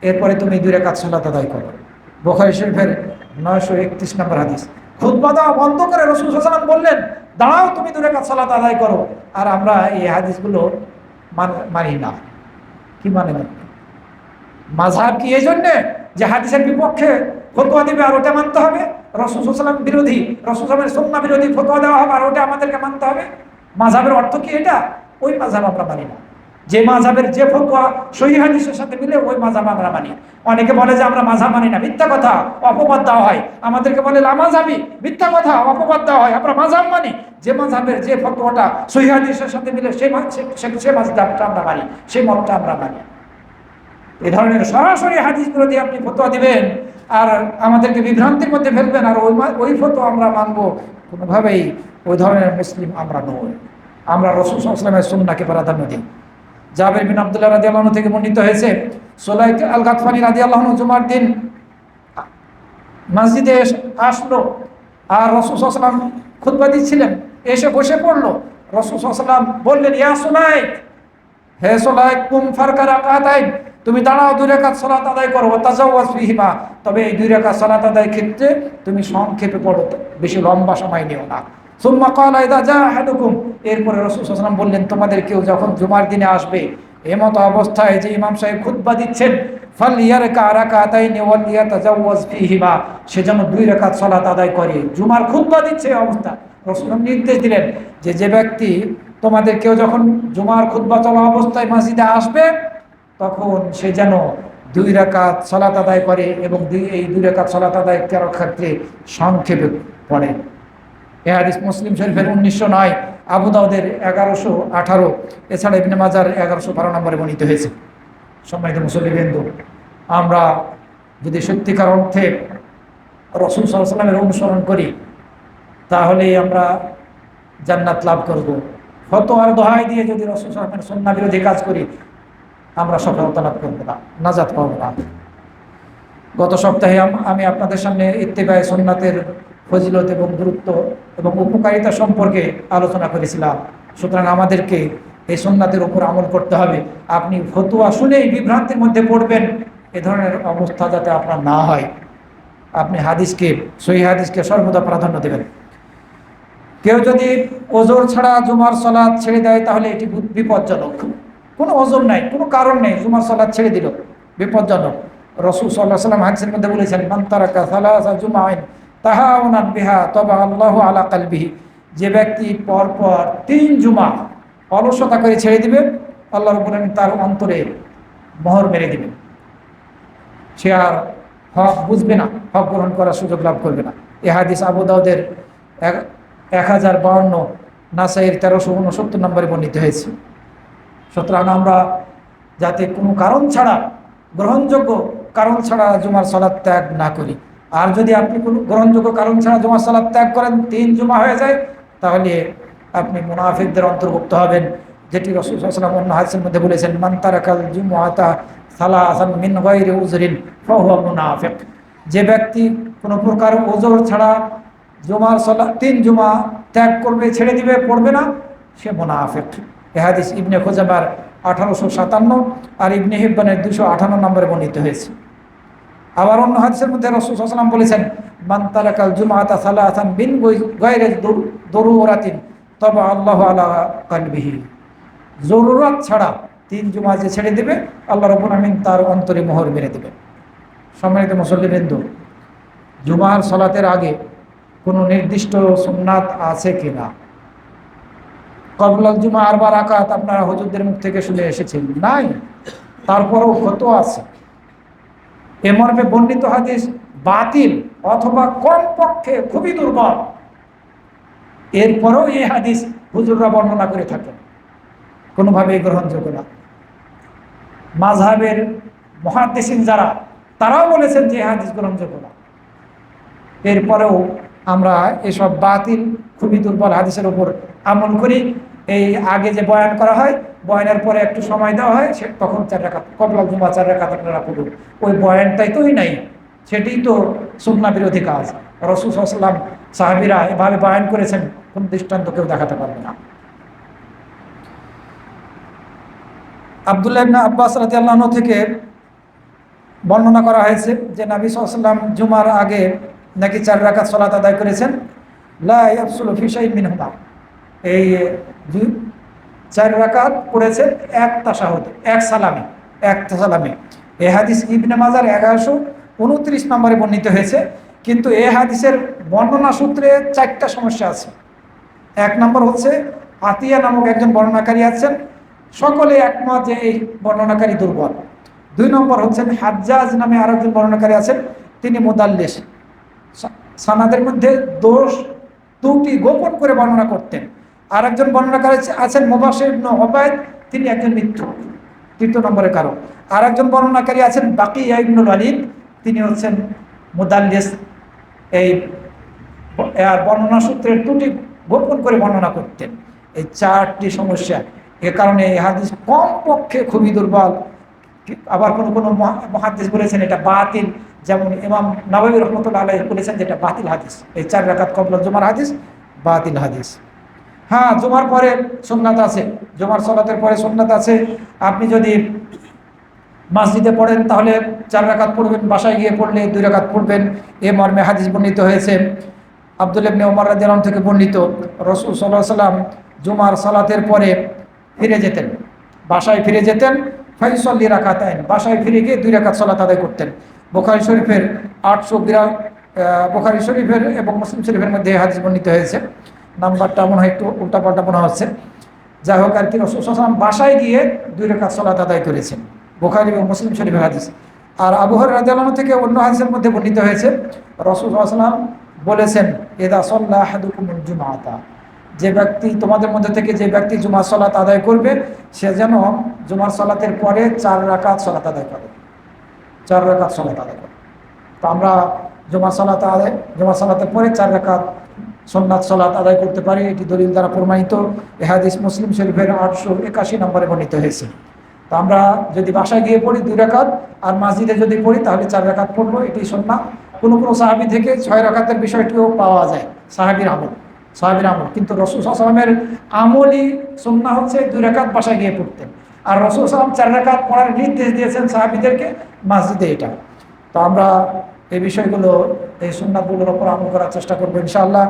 এরপরে তুমি 2 রাকাত সালাত আদায় করো। বুখারী শরীফের 931 নম্বর হাদিস। খুতবা দেওয়া বন্ধ করে রাসূল সাল্লাল্লাহু আলাইহি ওয়াসাল্লাম বললেন, দাঁড়াও, তুমি 2 রাকাত সালাত আদায় করো। আর আমরা এই হাদিসগুলো মানি না। কি মানে না? মাযহাব কি এই জন্যে যে হাদিসের বিপক্ষে ফতোয়া দিবে আর ওটা মানতে হবে? রাসূল সাল্লাল্লাহু আলাইহি ওয়াসাল্লাম বিরোধী, রাসূল সাল্লাল্লাহু আলাইহি ওয়াসাল্লামের সুন্নাহ বিরোধী ফতোয়া দেওয়া হবে আর ওটা আমাদেরকে মানতে হবে? মাযহাবের অর্থ কি এটা? ওই মাযহাব আমরা মানি না। যে মাযহাবের যে ফতোয়া সহিহ হাদিসের সাথে মিলে ওই মাযহাব আমরা মানি। অনেকে বলে যে আমরা মাযহাব মানি না, মিথ্যা কথা, অপবাদ দেওয়া হয়। আমাদেরকে বলে লামাযহাবি, মিথ্যা কথা, অপবাদ দেওয়া হয়। আমরা মাযহাব মানি, যে মাযহাবের যে ফতোয়াটা সহিহ হাদিসের সাথে মিলে সেই মাযহাবটা আমরা মানি, সেই মতটা আমরা মানি। এই ধরনের সরাসরি হাদিসগুলো দিয়ে আপনি ফতোয়া দিবেন আর আমাদেরকে বিভ্রান্তির মধ্যে ফেলবেন আর ওই ফতোয়া আমরা মানবো, কোনোভাবেই ওই ধরনের মুসলিম আমরা নই। আমরা রাসূল সাল্লাল্লাহু আলাইহি ওয়াসাল্লামের সুন্নাহকে প্রাধান্য দিই। জাবের বিন আব্দুল্লাহ রাদিয়াল্লাহু আনহু থেকে বর্ণিত হয়েছে, সুলাইক আল গাতফানি রাদিয়াল্লাহু আনহু জুমার দিন মসজিদে আসলো আর রাসূল সাল্লাল্লাহু আলাইহি ওয়াসাল্লাম খুতবা দিচ্ছিলেন, এসে বসে পড়লো। রাসূল সাল্লাল্লাহু আলাইহি ওয়াসাল্লাম বললেন, ইয়া সুলাইক, হে সুলাইক, কুম ফারকা রাকাতাইন, তুমি দাঁড়াও, 2 রাকাত সালাত আদায় করো, তাজাওয়াজ ফিহিমা, তবে এই 2 রাকাত সালাত আদায়ের ক্ষেত্রে তুমি সংক্ষেপে পড়ো, বেশি লম্বা সময় নিও না। সুম্মা ক্বালা ইযা জাআ আহাদুকুম, এরপরে রাসূল সাল্লাল্লাহু আলাইহি ওয়াসাল্লাম বললেন, তোমাদের কেউ যখন জুমার দিনে আসবে এমত অবস্থায় যে ইমাম সাহেব খুতবা দিচ্ছেন, ফালইয়ারকা রাকাতাইন ওয়ালিয়াতাজাওয়াজ ফিহিমা, সে যেন 2 রাকাত সালাত আদায় করে। জুমার খুতবা দিচ্ছে এই অবস্থা, রাসূল নির্দেশ দিলেন যে ব্যক্তি তোমাদের কেউ যখন জুমার খুতবা চলা অবস্থায় মসজিদে আসবে তখন সে যেন 2 রাকাত সালাত আদায় করে এবং এই 2 রাকাত সালাত আদায় করার ক্ষেত্রে সংক্ষেপে পড়ে। এই হাদিস মুসলিম শরীফের 1909, আবু দাউদের 1118, এছাড়া ইবনে মাজার 1112 নম্বরে বর্ণিত হয়েছে। সম্মানিত মুসল্লিবৃন্দ, আমরা যদি সত্যিকার অর্থে রাসূল সাল্লাল্লাহু আলাইহি ওয়াসাল্লামের অনুসরণ করি তাহলে আমরা জান্নাত লাভ করব। ফতোয়ার দোহাই দিয়ে যদি রাসূল সাল্লাল্লাহু আলাইহি ওয়াসাল্লামের সুন্নাহ বিরোধী কাজ করি আমরা সফলতা লাভ করবো না, নাজাত পাবো না। গত সপ্তাহে আমি আপনাদের সামনে ইত্তেবায়ে সুন্নাতের ফজিলত এবং গুরুত্ব এবং উপকারিতা সম্পর্কে আলোচনা করেছিলাম। সুতরাং আমাদেরকে এই সুন্নাতের উপর আমল করতে হবে। আপনি ফতোয়া শুনেই বিভ্রান্তির মধ্যে পড়বেন, এ ধরনের অবস্থা যাতে আপনার না হয়। আপনি হাদিসকে, সহিহ হাদিসকে সর্বদা প্রাধান্য দেবেন। কেউ যদি ওজর ছাড়া জুমার সালাত ছেড়ে দেয় তাহলে এটি বিপজ্জনক। কোনো ওজর নাই, কোনো কারণ নেই, জুমার সালাত ছেড়ে দিল, বিপজ্জনক। রাসূল সাল্লাল্লাহু আলাইহি ওয়াসাল্লাম হাদিসের মধ্যে বলেছেন, মান তারাকা সালাসা জুমআইন তাহাউনান বিহা তাবা আল্লাহু আলা কলবিহি, যে ব্যক্তি পরপর 3 জুমা অলসতা করে ছেড়ে দিবে আল্লাহ রাব্বুল আলামিন তার অন্তরে মোহর মেরে দিবেন। সে আর হক বুঝবে না, হক গ্রহণ করার সুযোগ লাভ করবে না। এই হাদিস আবু দাউদের 1052, নাসাইয়ের 1369 নম্বরে বর্ণিত হয়েছে। সুতরাং আমরা যাতে কোনো কারণ ছাড়া, গ্রহণযোগ্য কারণ ছাড়া জুমার সালাত ত্যাগ না করি। আর যদি আপনি কোনো গ্রহণযোগ্য কারণ ছাড়া জুমার সালাত ত্যাগ করেন, 3 জুমা হয়ে যায়, তাহলে আপনি মুনাফিকদের অন্তর্ভুক্ত হবেন, যেটি রাসূল সাল্লাল্লাহু আলাইহি ওয়াসাল্লাম অন্য হাদিসের মধ্যে বলেছেন, মান তারাকাল জুমআতা সালাসান মিন গায়রি উযরিন ফাহুয়া মুনাফিক, যে ব্যক্তি কোনো প্রকার ওজর ছাড়া জুমার সালাত 3 জুমা ত্যাগ করবে, ছেড়ে দিবে, পড়বে না, সে মুনাফিক। এই হাদিস ইবনে খুজাইমার 1857 আর ইবনে হিব্বানের 258 নম্বরে বর্ণিত হয়েছে। আবার অন্য হাদিসের মধ্যে রাসূল সাল্লাল্লাহু আলাইহি ওয়াসাল্লাম বলেছেন, মান তারাকাল জুমআতা সালাসান বিন গায়রি দরুরাতিন তাবা আল্লাহু আলা কলবিহি, জরুরত ছাড়া 3 জুমা যে ছেড়ে দিবে আল্লাহ রাব্বুল আমিন তার অন্তরে মোহর মেরে দেবেন। সম্মানিত মুসল্লিবৃন্দ, জুমার সালাতের আগে কোনো নির্দিষ্ট সুন্নাত আছে কিনা? কবলাল জুমা 4 রাকাত আপনারা হুজুরদের মুখ থেকে শুনে এসেছেন, নাই। তারপরেও ফতোয়া আছে, এ মর্মে বর্ণিত হাদিস বাতিল অথবা কমপক্ষে খুবই দুর্বল। এরপরেও এই হাদিস হুজুররা বর্ণনা করে থাকেন। কোনোভাবেই গ্রহণযোগ্য না। মাযহাবের মুহাদ্দিসিন যারা, তারাও বলেছেন যে হাদিস গ্রহণযোগ্য না। এরপরেও আমরা এসব বাতিল, খুবই দুর্বল হাদিসের উপর আমল করি। এই আগে যে বয়ান করা হয়, বয়ানের পরে একটু সময় দেওয়া হয়, সে তখন 4 রাকাত কবলা জুমা 4 রাকাত আপনারা পড়ুন। ওই বয়ানটাই তোই নাই, সেটাই তো সুন্নাহ বিরোধী কাজ। রাসূল সাল্লাল্লাহু আলাইহি ওয়াসাল্লাম, সাহাবীরা এভাবে বয়ান করেছেন, কোন দৃষ্টান্ত কেউ দেখাতে পারবে না। আব্দুল্লাহ ইবনে আব্বাস রাদিয়াল্লাহু আনহু থেকে বর্ণনা করা হয়েছে যে নবী সাল্লাল্লাহু আলাইহি ওয়াসাল্লাম জুমার আগে নাকি 4 রাকাত সালাত আদায় করেছেন। লা ইয়াফসুলু ফি শাইইন মিনহুমা, এই 4 রাকাত পড়েছে এক তাশাহুদ, এক সালামে, এক সালামে। এই হাদিস ইবনে মাজার 1129 নম্বরে বর্ণিত হয়েছে। কিন্তু এই হাদিসের বর্ণনা সূত্রে 4টা সমস্যা আছে। 1 নম্বর হচ্ছে আতিয়া নামক একজন বর্ণনাকারী আছেন, সকলে একমত যে এই বর্ণনাকারী দুর্বল। 2 নম্বর হচ্ছেন হাজ্জাজ নামে আরেকজন বর্ণনাকারী আছেন, তিনি মুদাল্লিস, সানাদের মধ্যে দোষ ত্রুটি গোপন করে বর্ণনা করতেন। আর একজন বর্ণনাকারী আছেন মুবাশশির ইবনে উবাইদ, তিনি একজন মিথ্যুক, 3 নম্বরের কারণ। আর একজন বর্ণনাকারী আছেন বাকিয়া ইবনুল ওয়ালিদ, তিনি হচ্ছেন মুদাল্লিস, এই বর্ণনা সূত্রের ত্রুটি গোপন করে বর্ণনা করতেন। এই 4টি সমস্যা, এ কারণে এই হাদিস কমপক্ষে খুবই দুর্বল। আবার কোনো কোনো মুহাদ্দিস বলেছেন এটা বাতিল, যেমন ইমাম নাওয়াবী রাহমাতুল্লাহ আলাইহি বলেছেন যে এটা বাতিল হাদিস, এই 4 রাকাত কবলা জুমার হাদিস বাতিল হাদিস। হ্যাঁ, জুমার পরে সুন্নাত আছে, জুমার সালাতের পরে সুন্নাত আছে। আপনি যদি মসজিদে পড়েন তাহলে 4 রাকাত পড়বেন, বাসায় গিয়ে পড়লে 2 রাকাত পড়বেন, এ মর্মে হাদিস বর্ণিত হয়েছে। আব্দুল্লাহ ইবনে ওমর রাদিয়াল্লাহু আনহু থেকে বর্ণিত, রাসূল সাল্লাল্লাহু আলাইহি ওয়াসাল্লাম জুমার সালাতের পরে ফিরে যেতেন, বাসায় ফিরে যেতেন। ফাইসাল্লি রাকাতাইন, বাসায় ফিরে গিয়ে 2 রাকাত সালাত আদায় করতেন। বুখারী শরীফের 882, বুখারী শরীফের এবং মুসলিম শরীফের মধ্যে হাদিস বর্ণিত হয়েছে। নাম্বারটা মনে হয় একটু উল্টাপাল্টা মনে হচ্ছে। যাই হোক আর কি, রাসূল সাল্লাল্লাহু আলাইহি ওয়াসাল্লাম বাসায় গিয়ে 2 রাকাত সালাত আদায় করেছেন, বুখারী এবং মুসলিম শরীফের হাদিস। আর আবু হুরায়রা রাদিয়াল্লাহু আনহু থেকে অন্য হাদিসের মধ্যে বর্ণিত হয়েছে, রাসূল সাল্লাল্লাহু আলাইহি ওয়াসাল্লাম বলেছেন, ইযা সাল্লা আহাদুকুমুল জুমআতা, যে ব্যক্তি তোমাদের মধ্যে থেকে যে ব্যক্তি জুমার সালাত আদায় করবে, সে যেন জুমার সালাতের পরে 4 রাকাত সালাত আদায় করে, 4 রাকাত সালাত আদায় করে। তো আমরা জুমার সালাতের পরে 4 রাকাত সুন্নাত সালাত আদায় করতে পারি, এটি দলিল দ্বারা প্রমাণিত। এই হাদিস মুসলিম শরীফের 881 নম্বরে বর্ণিত হয়েছে। তো আমরা যদি বাসায় গিয়ে পড়ি 2 রাকাত, আর মসজিদে যদি পড়ি তাহলে 4 রাকাত পড়বো, এটি সুন্নাহ। কোনো কোনো সাহাবী থেকে 6 রাকাতের বিষয়টিও পাওয়া যায়, সাহাবীর আমল। কিন্তু রাসূল সাল্লাল্লাহু আলাইহি ওয়াসাল্লামের আমলি সুন্নাহ হচ্ছে 2 রাকাত বাসায় গিয়ে পড়তেন, আর রাসূল সাল্লাল্লাহু আলাইহি ওয়াসাল্লাম 4 রাকাত পড়ার নির্দেশ দিয়েছেন সাহাবীদেরকে মসজিদে। এটা তো আমরা এই বিষয়গুলো, এই সুন্নাতগুলোর উপর আমল করার চেষ্টা করবো ইনশাআল্লাহ।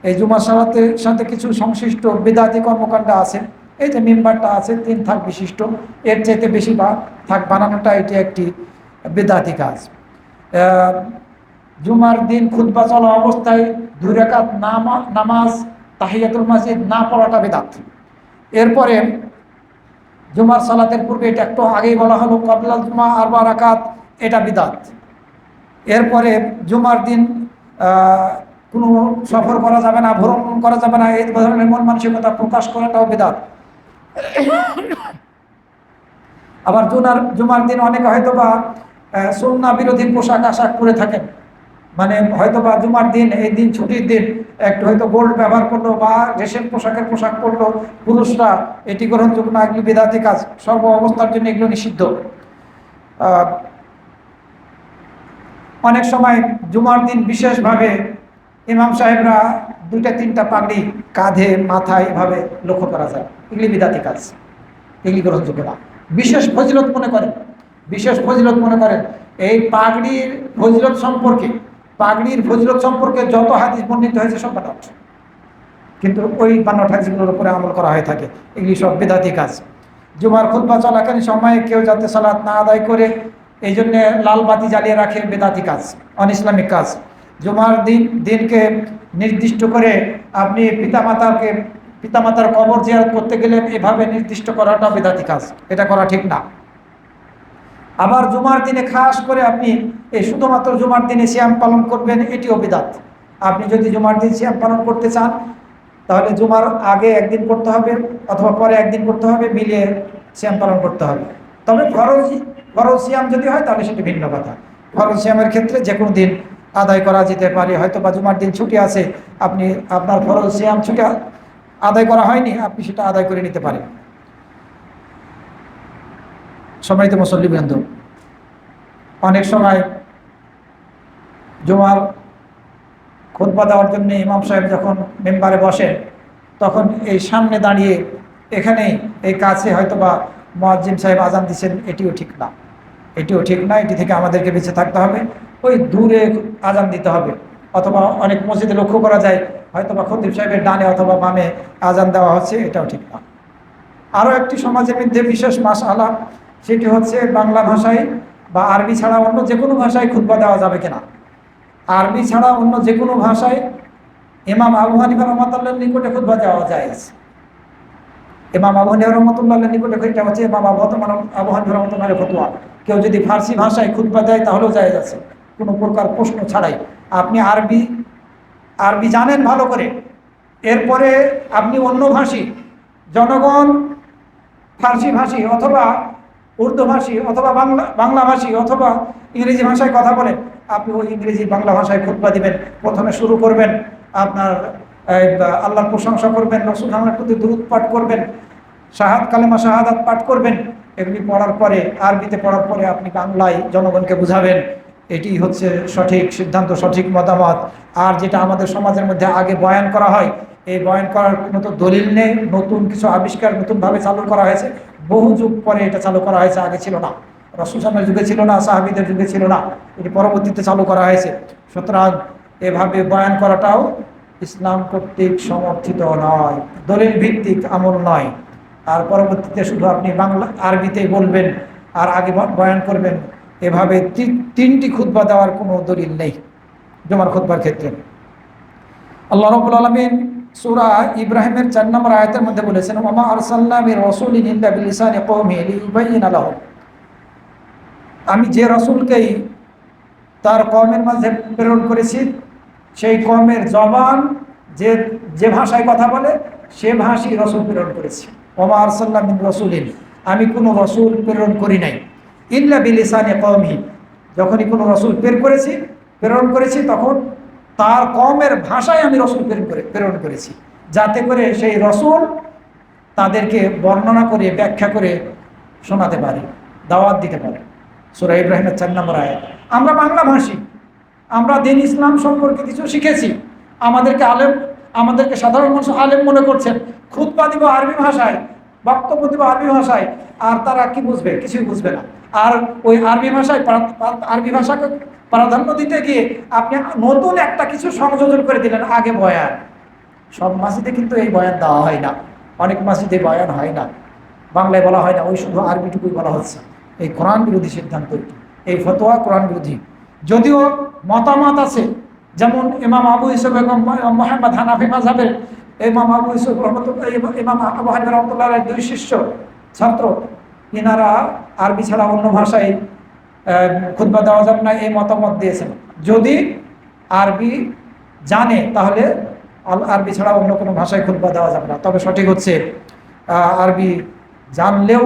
এই জুমার সালাতের সাথে কিছু সংশ্লিষ্ট বিদআতি কর্মকাণ্ড আছে। এই যে মিম্বারটা আছে 3 থাক বিশিষ্ট, এর চাইতে বেশি থাক বানানোটা এটি একটি বিদআতি কাজ। জুমার দিন খুতবা চলা অবস্থায় 2 রাকাত নামাজ তাহিয়াতুল মসজিদ না পড়াটা বিদআত। এরপরে জুমার সালাতের পূর্বে, এটা একটু আগেই বলা হলো, ক্বাবলা জুমা 4 রাকাত, এটা বিদআত। এরপরে জুমার দিন কোনো সফর করা যাবে না, ভ্রমণ করা যাবে না, এই ধরনের মন মানসিকতা প্রকাশ করাটাও বিদআত। আবার জুমার দিন অনেকে হয়তোবা সুন্নাহ বিরোধী পোশাক আশাক পরে থাকেন, মানে হয়তোবা জুমার দিন, এই দিন ছুটির দিন, একটু হয়তো গোল্ড ব্যবহার করলো বা রেশম পোশাক পরলো পুরুষরা, এটি গ্রহণযোগ্য না, এগুলি বিদআতি কাজ। সর্ব অবস্থার জন্য এগুলো নিষিদ্ধ। অনেক সময় জুমার দিন বিশেষভাবে ইমাম সাহেবরা 2-3টা পাগড়ি কাঁধে মাথায় এভাবে লক্ষ্য করা যায়, এগুলি বিদআতি কাজ, এগুলি গ্রহণযোগ্য না। বিশেষ ফজিলত মনে করেন এই পাগড়ির ফজিলত সম্পর্কে যত হাদিস বর্ণিত হয়েছে সব বানোয়াট, কিন্তু ওই বানোয়াট হাদিসগুলোর উপরে আমল করা হয়ে থাকে, এগুলি সব বিদআতি কাজ। জুমার খুতবা চলাকালীন সময়ে কেউ যাতে সালাত না আদায় করে এই জন্য লাল বাতি জ্বালিয়ে রাখে, বিদআতি কাজ, অনইসলামিক কাজ। জুমার দিনকে নির্দিষ্ট করে আপনি পিতামাতার কবর জিয়ারত করতে গেলেন, এভাবে নির্দিষ্ট করাটা বিদআতি কাজ, এটা করা ঠিক না। আবার জুমার দিনে খাস করে আপনি এই শুধুমাত্র জুমার দিনে সিয়াম পালন করবেন, এটিও বিদআত। আপনি যদি জুমার দিন সিয়াম পালন করতে চান তাহলে জুমার আগে একদিন করতে হবে অথবা পরে একদিন করতে হবে, মিলিয়ে সিয়াম পালন করতে হবে। তবে ফরজ ফরজ সিয়াম যদি হয় তাহলে সেটি ভিন্ন কথা। ফরজ সিয়ামের ক্ষেত্রে যে কোনো দিন আদায় করা যেতে পারে, হয়তো বা জুমার দিন ছুটি আছে, আপনি আপনার ফরজ সিয়াম ছুটি আদায় করা হয়নি, আপনি সেটা আদায় করে নিতে পারেন। সম্মানিত মুসল্লিবৃন্দ, অনেক সময় জুমার খুতবা দেওয়ার জন্য ইমাম সাহেব যখন মেম্বারে বসেন, তখন এই সামনে দাঁড়িয়ে এখানেই এই কাছে হয়তো বা মুয়াজ্জিন সাহেব আজান দিচ্ছেন, এটিও ঠিক না, এটিও ঠিক না। এটি থেকে আমাদেরকে বেঁচে থাকতে হবে, ওই দূরে আজান দিতে হবে। অথবা অনেক মসজিদে লক্ষ্য করা যায় হয়তো বা খতিব সাহেবের ডানে অথবা বামে আজান দেওয়া হচ্ছে, এটাও ঠিক না। আরও একটি সমাজের মধ্যে বিশেষ মাসআলা, সেটি হচ্ছে বাংলা ভাষায় বা আরবি ছাড়া অন্য যে কোনো ভাষায় খুতবা দেওয়া যাবে কিনা। আরবি ছাড়া অন্য যে কোনো ভাষায় ইমাম আবু হানিফা রহমাতুল্লাহর নিকটে খুতবা দেওয়া জায়েজ। ইমাম আবু হানিফা রহমাতুল্লাহর নিকটে এটা হচ্ছে ইমাম আবু হানিফা রহমাতুল্লাহর ফতোয়া। কেউ যদি ফার্সি ভাষায় খুতবা দেয় তাহলেও জায়েজ আছে, কোনো প্রকার প্রশ্ন ছাড়াই। আপনি আরবি জানেন ভালো করে, এরপরে আপনি অন্য ভাষী জনগণ, ফার্সি ভাষী অথবা উর্দু ভাষী অথবা বাংলা ভাষী অথবা ইংরেজি ভাষায় কথা বলেন, আপনি ওই ইংরেজি বাংলা ভাষায় খুতবা দিবেন। প্রথমে শুরু করবেন আপনার আল্লাহর প্রশংসা করবেন, রাসূলের প্রতি দুরূদ পাঠ করবেন, কালেমা শাহাদাত পাঠ করবেন। এগুলি পড়ার পরে, আরবিতে পড়ার পরে আপনি বাংলায় জনগণকে বুঝাবেন। এটি হচ্ছে সঠিক সিদ্ধান্ত, সঠিক মতামত। আর যেটা আমাদের সমাজের মধ্যে আগে বয়ান করা হয়, এই বয়ান করার কোনো তো দলিল নেই, নতুন কিছু আবিষ্কার, নতুনভাবে চালু করা হয়েছে, বহু যুগ পরে এটা চালু করা হয়েছে, আগে ছিল না, রাসূল সাল্লাল্লাহু যুগে ছিল না, সাহাবীদের যুগে ছিল না, এটি পরবর্তীতে চালু করা হয়েছে। সুতরাং এভাবে বয়ান করাটাও ইসলাম কর্তৃক সমর্থিত নয়, দলিল ভিত্তিক আমল নয়। আর পরবর্তীতে শুধু আপনি আরবিতেই বলবেন আর আগে বয়ান করবেন, এভাবে তিনটি খুতবা দেওয়ার কোনো দলিল নেই জুমার খুতবার ক্ষেত্রে। আল্লাহ রাব্বুল আলামিন সূরা ইব্রাহিমের 4 নম্বর আয়াতের মধ্যে বলেছেন, ওয়া আরসালনা মির রাসূলিন ইল্লা বিলিসানি কওমিহি লিইউবাইয়িনা লাহুম। আমি যে রাসূলকেই তার কওমের মাঝে প্রেরণ করেছি, সেই কওমের জবান যে ভাষায় কথা বলে সে ভাষায় রাসূল প্রেরণ করেছি। ওয়া আরসালনা মির রাসূলিন, আমি কোনো রাসূল প্রেরণ করি নাই, ইল্লা বিলিসানি কওমিহি, যখনই কোনো রাসূল প্রেরণ করেছি তখন তার কওমের ভাষায় আমি রাসূল প্রেরণ করেছি, যাতে করে সেই রাসূল তাদেরকে বর্ণনা করে, ব্যাখ্যা করে শোনাতে পারে, দাওয়াত দিতে পারে। সূরা ইব্রাহিমের 4 নম্বর আয়াত। আমরা বাংলা ভাষী, আমরা দ্বীন ইসলাম সম্পর্কে কিছু শিখেছি, আমাদেরকে সাধারণ মানুষ আলেম মনে করছেন, খুতবা দিব আরবি ভাষায়, বক্তব্য দিব আরবি ভাষায়, আর তারা কি বুঝবে? কিছুই বুঝবে না। আর ওই আরবি ভাষাকে প্রাধান্য দিতে গিয়ে আপনি নতুন একটা কিছু সংযোজন করে দিলেন, আগে বয়ান। সব মসজিদে কিন্তু এই বয়ান দেওয়া হয় না, অনেক মসজিদে বয়ান হয় না, বাংলায় বলা হয় না, ওই শুধু আরবিটুকুই বলা হচ্ছে। এই কোরআন বিরোধী সিদ্ধান্ত, এই ফতোয়া কোরআন বিরোধী। যদিও মতামত আছে, যেমন ইমাম আবু ইউসুফ এবং মুহাম্মদ হানাফি মাযহাবের ইমাম আবু ইউসুফ রহমাতুল্লাহ, ইমাম আবু হানিফা রহমাতুল্লাহর দুই শিষ্য ছাত্র, ইনারা আরবি ছাড়া অন্য ভাষায় খুতবা দেওয়া যাবে না, এই মতামত দিয়েছেন। যদি আরবি জানে তাহলে আরবি ছাড়া অন্য কোনো ভাষায় খুতবা দেওয়া যাবে না। তবে সঠিক হচ্ছে আরবি জানলেও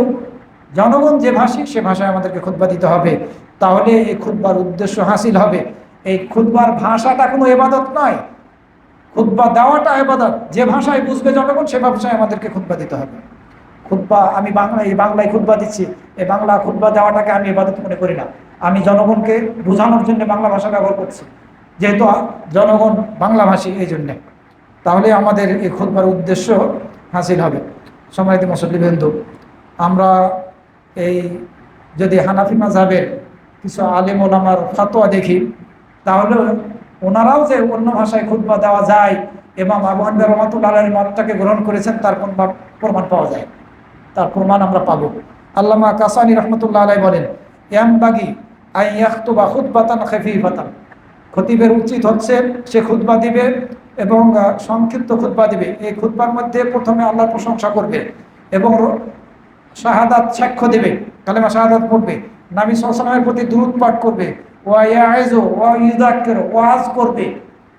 জনগণ যে ভাষী সে ভাষায় আমাদেরকে খুতবা দিতে হবে, তাহলে এই খুতবার উদ্দেশ্য হাসিল হবে। এই খুতবার ভাষাটা কোনো ইবাদত নয়, খুতবা দেওয়াটা ইবাদত। যে ভাষায় বুঝবে জনগণ সে ভাষায় আমাদেরকে খুতবা দিতে হবে। খুতবা আমি বাংলায় খুতবা দিচ্ছি, এই বাংলা খুতবা দেওয়াটাকে আমি ইবাদত মনে করি না। আমি জনগণকে বোঝানোর জন্য বাংলা ভাষা ব্যবহার করছি, যেহেতু জনগণ বাংলা ভাষী, এই জন্যে। তাহলে আমাদের এই খুতবার উদ্দেশ্য হাসিল হবে। সম্মানিত মুসল্লিবৃন্দ, আমরা এই যদি হানাফি মাযহাবের কিছু আলেম ওলামার ফতোয়া দেখি, তাহলে ওনারাও যে অন্য ভাষায় খুতবা দেওয়া যায় এবং আবু হানিফা রহমাতুল্লাহির মতটাকে গ্রহণ করেছেন, তার প্রমাণ পাওয়া যায়, তার প্রমাণ আমরা পাবো। আল্লামা কাসানি রহমতুল্লাহ আলাইহি বলেন, ইয়ামবাগি আন ইয়াখতুবা খুতবাতান খাফীফাতান, খতিবের উচিত হচ্ছে সে খুতবা দিবে এবং সংক্ষিপ্ত খুতবা দিবে। এই খুতবার মধ্যে প্রথমে আল্লাহর প্রশংসা করবে এবং শাহাদাত সাক্ষ্য দেবে, কালেমা শাহাদাত পড়বে, নবী সাল্লাল্লাহু আলাইহি ওয়াসাল্লামের প্রতি দুরূদ পাঠ করবে, ওয়া ইয়াইযু ওয়া ইউযাক্কিরু, ওয়াজ করবে,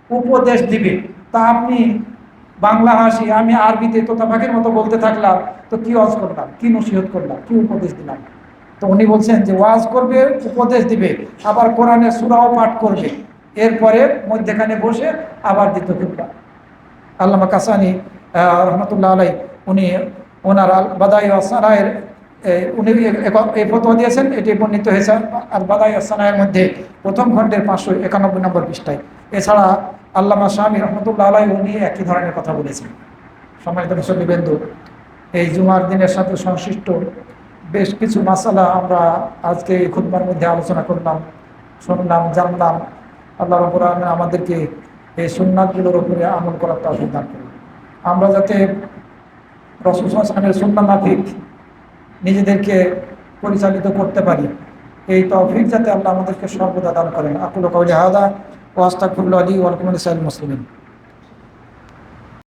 উপদেশ দিবে। তা আপনি বাংলা হাসি, আমি আরবিতে তোতাপাখির মতো বলতে থাকলাম, তো কি ওয়াজ করলাম, কি নসিহত করলাম, কি উপদেশ দিলাম? তো উনি বলছেন যে ওয়াজ করবে, উপদেশ দিবে, আবার কোরআনের সূরাও পাঠ করবে, এরপরে মধ্যখানে বসে আবার দ্বিতীয় খুতবা। আল্লামা কাসানি রহমতুল্লাহ আলাই, উনি ওনার আল বাদাই আসানায়ের উনি এই ফতোয়া দিয়েছেন, এটি বর্ণিত হয়েছে আল বাদাই আসানায়ের মধ্যে প্রথম খণ্ডের 591 নম্বর পৃষ্ঠায়। এছাড়া আল্লামা শামী রহমতুল্লাহ আলাই উনি একই ধরনের কথা বলেছেন। সম্মানিত মুসল্লিবৃন্দ, এই জুমার দিনের সাথে সংশ্লিষ্ট বেশ কিছু মাসালা আমরা আজকে এই খুতবার মধ্যে আলোচনা করলাম, শুনলাম, জানলাম। আল্লাহ রাব্বুল আলামিন আমাদেরকে এই সুন্নাতগুলোর উপরে আমল করার তৌফিক দান করুন। আমরা যাতে রাসূল সাল্লাল্লাহু আলাইহি ওয়াসাল্লামের সুন্নাহ মাফিক নিজেদেরকে পরিচালিত করতে পারি, এই তৌফিক যাতে আল্লাহ আমাদেরকে সর্বদা দান করেন। আকুলু কাওলি হাযা ওয়া আস্তাগফিরুল্লাহ লি ওয়া লাকুম ওয়া লিসাইরিল মুসলিমিন।